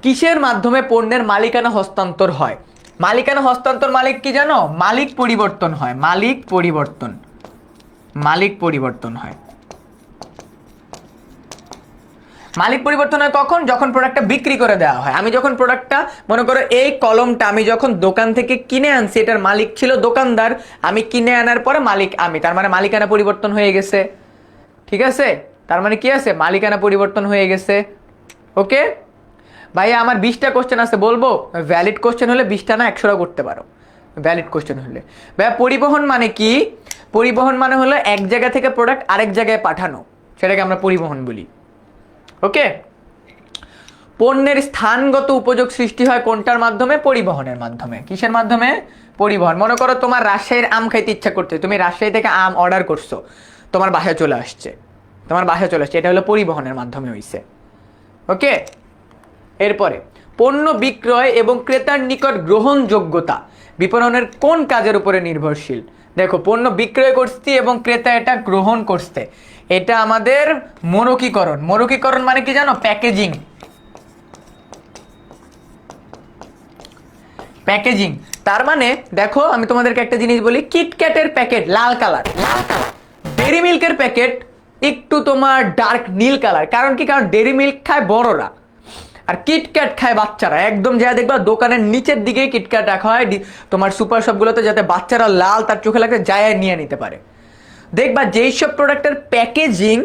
[SPEAKER 1] কিসের মাধ্যমে পণ্যের মালিকানা হস্তান্তর হয়? মালিকানা হস্তান্তর মালিক কি জানো? মালিক পরিবর্তন হয়। মালিক পরিবর্তন, মালিক পরিবর্তন হয়। মালিক পরিবর্তন হয় কখন? যখন প্রোডাক্টটা বিক্রি করে দেওয়া হয়। আমি যখন প্রোডাক্টটা, মনে করো এই কলমটা আমি যখন দোকান থেকে কিনে আনছি, এটার মালিক ছিল দোকানদার, আমি কিনে আনার পরে মালিক আমি, তার মানে মালিকানা পরিবর্তন হয়ে গেছে। ঠিক আছে, তার মানে কি আছে? মালিকানা পরিবর্তন হয়ে গেছে। ওকে ভাইয়া, আমার 20টা কোশ্চেন আছে, বলবো? ভ্যালিড কোশ্চেন হলে 20টা না 100টা করতে পারো, ভ্যালিড কোশ্চেন হলে। ভাইয়া পরিবহন মানে কি? পরিবহন মানে হলো এক জায়গা থেকে প্রোডাক্ট আরেক জায়গায় পাঠানো, সেটাকে আমরা পরিবহন বলি। ওকে, পণ্যের স্থানগত উপযোগ সৃষ্টি হয় কোনটার মাধ্যমে? পরিবহনের মাধ্যমে। কিসের মাধ্যমে? পরিবহন। মনে করো তোমার রাজশাহীর আম খাইতে ইচ্ছা করছে, তুমি রাজশাহী থেকে আম অর্ডার করছো, তোমার বাসায় চলে আসছে, তোমার বাসায় চলে আসছে, এটা হলো পরিবহনের মাধ্যমে হইছে। ওকে, এরপরে পণ্য বিক্রয় এবং ক্রেতার নিকট গ্রহণযোগ্যতা বিপণনের কোন কাজের উপরে নির্ভরশীল? দেখো, পণ্য বিক্রয় করছি এবং ক্রেতা এটা গ্রহণ করছে, এটা আমাদের মোড়কীকরণ। মোড়কীকরণ মানে কি জানো? প্যাকেজিং। প্যাকেজিং তার মানে দেখো, আমি তোমাদেরকে একটা জিনিস বলি, কিটক্যাটের প্যাকেট লাল কালার, ডেরি মিল্কের প্যাকেট একটু তোমার ডার্ক নীল কালার। কারণ কি? কারণ ডেরি মিল্ক খায় বড়রা, আর কিটক্যাট খায় বাচ্চারা। একদম যা দেখবা দোকানের নিচের দিকেই কিটক্যাট রাখা হয় তোমার সুপার শপগুলোতে, যাতে বাচ্চারা লাল তার চোখে লাগতে যায় নিয়ে নিতে পারে। দেখবা যেই সব প্রোডাক্টের প্যাকেজিং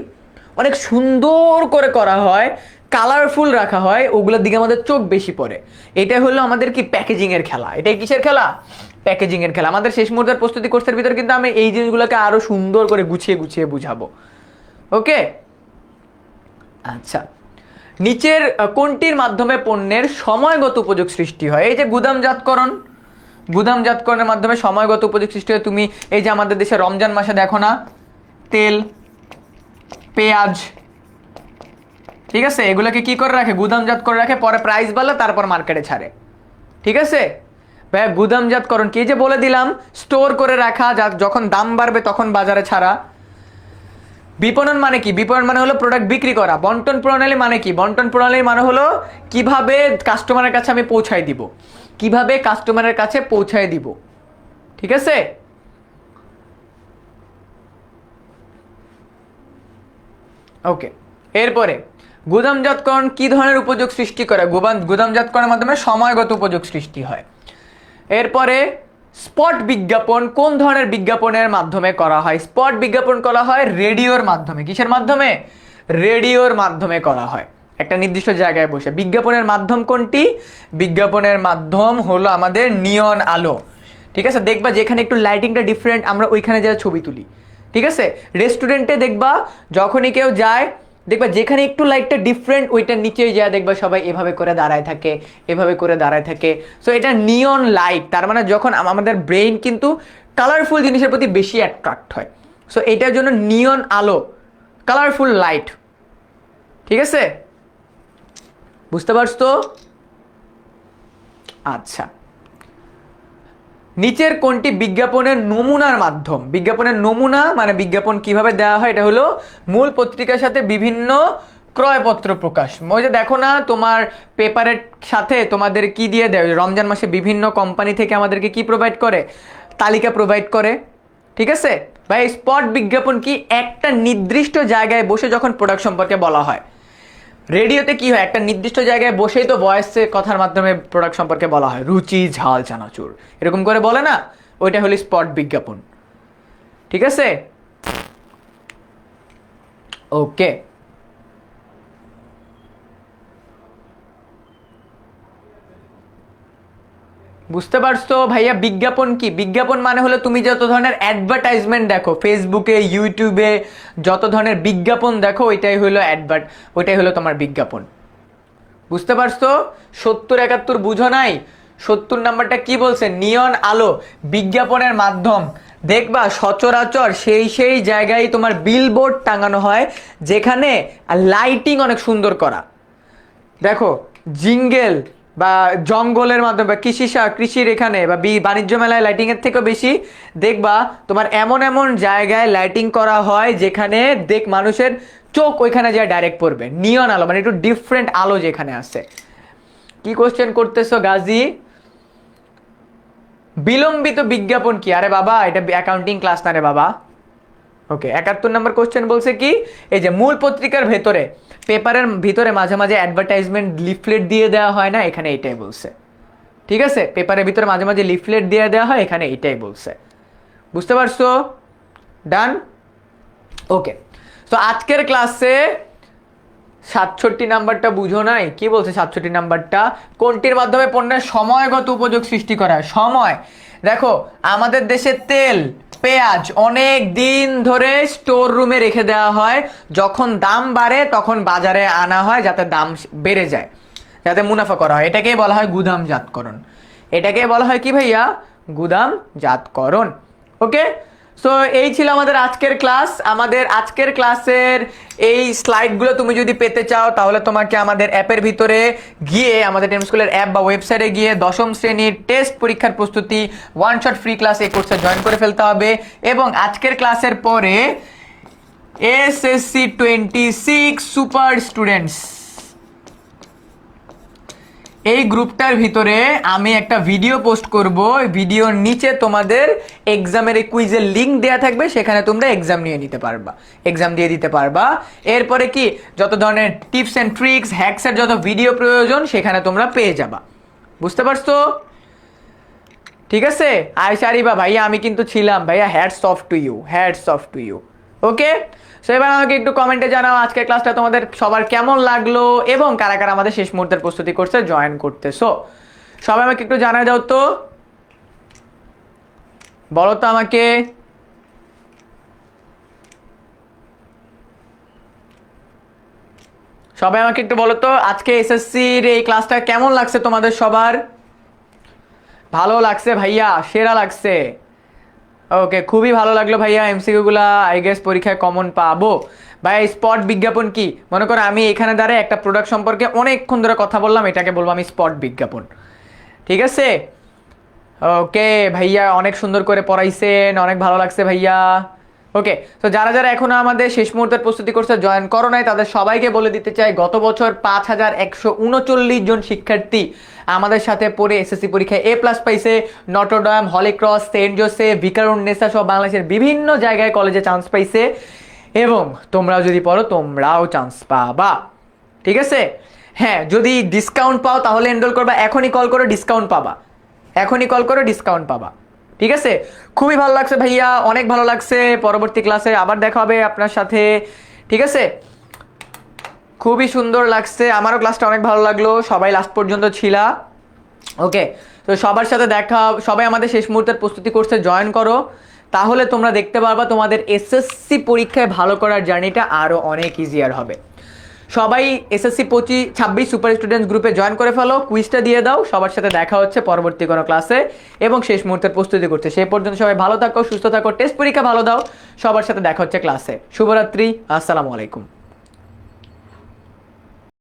[SPEAKER 1] অনেক সুন্দর করে করা হয়, কালারফুল রাখা হয়, ওগুলোর দিকে আমাদের চোখ বেশি পড়ে। এটা হলো আমাদের কি? প্যাকেজিং এর খেলা। এটাই কিসের খেলা? প্যাকেজিং এর খেলা। আমাদের শেষ মুহূর্তের প্রস্তুতি কোর্সের ভিতরে কিন্তু আমি এই জিনিসগুলোকে আরো সুন্দর করে গুছিয়ে গুছিয়ে বুঝাবো। ওকে, আচ্ছা, নিচের কোনটির মাধ্যমে পণ্যের সময়গত উপযোগ সৃষ্টি হয়? এই যে গুদামজাতকরণ, গুদামজাতকরণের মাধ্যমে সময়গত উপযোগ সৃষ্টি হয়। তুমি এই যে আমাদের দেশে রমজান মাসে দেখো না, তেল, পেঁয়াজ, ঠিক আছে, এগুলোকে কি করে রাখে, গুদামজাত করে রাখে, পরে প্রাইস বাড়লে তারপর মার্কেটে ছাড়ে। ঠিক আছে ভাইয়া, গুদামজাতকরণ কি যে বলে দিলাম, স্টোর করে রাখা, যখন দাম বাড়বে তখন বাজারে ছাড়া। বিপণন মানে কি, বিপণন মানে হলো প্রোডাক্ট বিক্রি করা। বন্টন প্রণালী মানে কি, বন্টন প্রণালী মানে হলো কিভাবে কাস্টমারের কাছে আমি পৌঁছায় দিব, কিভাবে কাস্টমারের কাছে পৌঁছায় দিব। ঠিক আছে, ওকে। এরপরে গুদামজাতকরণ কি ধরনের উপযোগ সৃষ্টি করে, গুদামজাতকরণের মাধ্যমে সময়গত উপযোগ সৃষ্টি হয়। এরপরে স্পট বিজ্ঞাপন কোন ধরনের বিজ্ঞাপনের মাধ্যমে করা হয়, স্পট বিজ্ঞাপন করা হয় রেডিওর মাধ্যমে। কিসের মাধ্যমে, রেডিওর মাধ্যমে করা হয়, একটা নির্দিষ্ট জায়গায় বসে। বিজ্ঞাপনের মাধ্যম কোনটি, বিজ্ঞাপনের মাধ্যম হলো আমাদের নিয়ন আলো। ঠিক আছে, দেখবা যেখানে একটু লাইটিংটা ডিফারেন্ট আমরা ওইখানে যা ছবি তুলি। ঠিক আছে, রেস্টুরেন্টে দেখবা যখনই কেউ যায়, দেখবা যেখানে একটু লাইটটা ডিফারেন্ট ওইটার নিচেই যায় দেখবা সবাই এভাবে করে দাঁড়ায় থাকে, এভাবে করে দাঁড়ায় থাকে। সো এটা নিয়ন লাইট, তার মানে যখন আমাদের ব্রেইন কিন্তু কালারফুল জিনিসের প্রতি বেশি অ্যাট্রাক্ট হয়। সো এটার জন্য নিয়ন আলো, কালারফুল লাইট। ঠিক আছে, বুঝতে পারছো? আচ্ছা, নিচের কোনটি বিজ্ঞাপনের নমুনার মাধ্যম, বিজ্ঞাপনের নমুনা মানে বিজ্ঞাপন কিভাবে দেওয়া হয়, এটা হলো মূল পত্রিকার সাথে বিভিন্ন ক্রয়পত্র প্রকাশ। ওই যে দেখো না তোমার পেপারের সাথে তোমাদের কি দিয়ে দেয়, রমজান মাসে বিভিন্ন কোম্পানি থেকে আমাদেরকে কি প্রোভাইড করে, তালিকা প্রোভাইড করে। ঠিক আছে ভাই, স্পট বিজ্ঞাপন কি, একটা নির্দিষ্ট জায়গায় বসে যখন প্রোডাক্ট সম্পর্কে বলা হয়। রেডিওতে কি হয়, একটা নির্দিষ্ট জায়গায় বসেই তো ভয়েসে কথার মাধ্যমে প্রোডাক্ট সম্পর্কে বলা হয়, রুচি ঝাল চানাচুর এরকম করে বলে না, ওইটা হলো স্পট বিজ্ঞাপন। ঠিক আছে, ওকে। বুঝতে পারছো ভাইয়া, বিজ্ঞাপন কি, বিজ্ঞাপন মানে হলো তুমি যত ধরনের অ্যাডভার্টাইজমেন্ট দেখো ফেসবুকে, ইউটিউবে, যত ধরনের বিজ্ঞাপন দেখো ওইটাই হলো ওইটাই হলো তোমার বিজ্ঞাপন। বুঝতে পারছো? 70-71 বুঝো নাই? 70 নাম্বারটা কি বলছে, নিয়ন আলো বিজ্ঞাপনের মাধ্যম। দেখবা সচরাচর সেই জায়গায় তোমার বিলবোর্ড টাঙানো হয় যেখানে লাইটিং অনেক সুন্দর করা। দেখো জিঙ্গেল বা জঙ্গলের মাধ্যমে বা কৃষির এখানে বা বাণিজ্য মেলায় লাইটিং এর থেকেও বেশি দেখবা তোমার এমন এমন জায়গায় লাইটিং করা হয় যেখানে মানুষের চোখ ওইখানে যায় ডাইরেক্ট পড়বে। নিয়ন আলো মানে একটু ডিফারেন্ট আলো যেখানে আছে। কি কোশ্চেন করতেছো গাজী? বিলম্বিত বিজ্ঞাপন কি? আরে বাবা এটা অ্যাকাউন্টিং ক্লাস না রে বাবা। ওকে, 71 নম্বর কোশ্চেন বলছে কি, এই যে মূল পত্রিকার ভেতরে, পেপারের ভিতরে মাঝে মাঝে অ্যাডভার্টাইজমেন্ট লিফলেট দিয়ে দেওয়া হয় না, এখানে এটাই বলছে। ঠিক আছে, পেপারের ভিতরে মাঝে মাঝে লিফলেট দিয়ে দেওয়া হয়, এখানে এটাই বলছে। বুঝতে পারছো? ডান, ওকে। তো আজকের ক্লাসে 67 নাম্বারটা বুঝো নাই, কি বলছে 67 নাম্বারটা, কোনটির মাধ্যমে পণ্যের সময়গত উপযোগ সৃষ্টি করা হয়। সময়, দেখো আমাদের দেশে তেল, পেঁয়াজ অনেক দিন ধরে স্টোর রুমে রেখে দেওয়া হয়, যখন দাম বাড়ে তখন বাজারে আনা হয় যাতে দাম বেড়ে যায়, যাতে মুনাফা করা হয়। এটাকেই বলা হয় গুদামজাতকরণ। এটাকে বলা হয় কি ভাইয়া, গুদামজাতকরণ। ওকে, সো এই ছিল আমাদের আজকের ক্লাস। আমাদের আজকের ক্লাসের এই স্লাইডগুলো তুমি যদি পেতে চাও তাহলে তোমাকে আমাদের অ্যাপের ভিতরে গিয়ে, আমাদের টেম স্কুলের অ্যাপ বা ওয়েবসাইটে গিয়ে 10ম শ্রেণীর টেস্ট পরীক্ষার প্রস্তুতি ওয়ান শট ফ্রি ক্লাস এই কোর্সে জয়েন করে ফেলতে হবে। এবং আজকের ক্লাসের পরে SSC 26 সুপার স্টুডেন্টস এই গ্রুপটার ভিতরে আমি একটা ভিডিও পোস্ট করব, ভিডিওর নিচে তোমাদের এক্সামের এই কুইজের লিংক দেওয়া থাকবে, সেখানে তোমরা এক্সাম নিয়ে নিতে পারবা, এক্সাম দিয়ে দিতে পারবা। এরপরে কি যত ধরনের টিপস অ্যান্ড ট্রিক্স, হ্যাকসের যত ভিডিও প্রয়োজন সেখানে তোমরা পেয়ে যাবা। বুঝতে পারছো? ঠিক আছে, আয়শারিবা ভাইয়া আমি কিন্তু ছিলাম ভাইয়া, hats off to you, hats off to you. Okay, so এবার আমাকে একটু কমেন্টে জানাও আজকের ক্লাসটা তোমাদের সবার কেমন লাগলো এবং কারা কারা আমাদের শেষ মুহূর্তের প্রস্তুতি কোর্সে জয়েন করতেছো। সবাই আমাকে একটু জানাই দাও তো, বলো তো আমাকে। সবাই আমাকে একটু বলো তো আজকে এসএসসির এই ক্লাসটা কেমন লাগছে তোমাদের সবার। ভালো লাগছে ভাইয়া, সেরা লাগছে। ওকে, খুবই ভালো লাগলো ভাইয়া। এমসিকিউ গুলা আই গেস পরীক্ষায় কমন পাবো। ভাইয়া স্পট বিজ্ঞাপন কি? মনে করো আমি এখানে দাঁড়ায় একটা প্রোডাক্ট সম্পর্কে অনেকক্ষণ ধরে কথা বললাম, এটাকে বলবো আমি স্পট বিজ্ঞাপন। ঠিক আছে, ওকে ভাইয়া, অনেক সুন্দর করে পড়াইছেন, অনেক ভালো লাগছে ভাইয়া। ওকে, তো যারা যারা এখনো আমাদের শেষ মুহূর্তের প্রস্তুতি করছে, জয়েন করো নাই, তাদের সবাইকে বলে দিতে চাই গত বছর 5139 জন শিক্ষার্থী আমাদের সাথে পড়ে এসএসসি পরীক্ষায় A+ পাইছে। Notre Dame, Holy Cross, Saint Joseph, Viqarunnisa সহ বাংলাদেশের বিভিন্ন জায়গায় কলেজে চান্স পাইছে, এবং তোমরাও যদি পড়ো তোমরাও চান্স পাবা। ঠিক আছে, হ্যাঁ, যদি ডিসকাউন্ট পাও তাহলে এনরোল করবা, এখনই কল করো, ডিসকাউন্ট পাবা, এখনই কল করো, ডিসকাউন্ট পাবা। ঠিক আছে, খুবই ভালো লাগছে ভাইয়া, অনেক ভালো লাগছে। পরবর্তী ক্লাসে আবার দেখা হবে আপনার সাথে। ঠিক আছে, খুবই সুন্দর লাগছে, আমারও ক্লাসটা অনেক ভালো লাগলো, সবাই লাস্ট পর্যন্ত ছিলা। ওকে, তো সবার সাথে দেখা, সবাই আমাদের শেষ মুহূর্তের প্রস্তুতি কোর্সে জয়েন করো, তাহলে তোমরা দেখতে পারবা তোমাদের এসএসসি পরীক্ষায় ভালো করার জার্নিটা আরও অনেক ইজিয়ার হবে। সবাই এসএসসি 26 সুপার স্টুডেন্টস গ্রুপে জয়েন করে ফেলো, কুইজটা দিয়ে দাও। সবার সাথে দেখা হচ্ছে পরবর্তী কোনো ক্লাসে এবং শেষ মুহূর্তের প্রস্তুতি করতে। সেই পর্যন্ত সবাই ভালো থাকো, সুস্থ থাকো, টেস্ট পরীক্ষা ভালো দাও। সবার সাথে দেখা হচ্ছে ক্লাসে। শুভরাত্রি, আসসালামু আলাইকুম।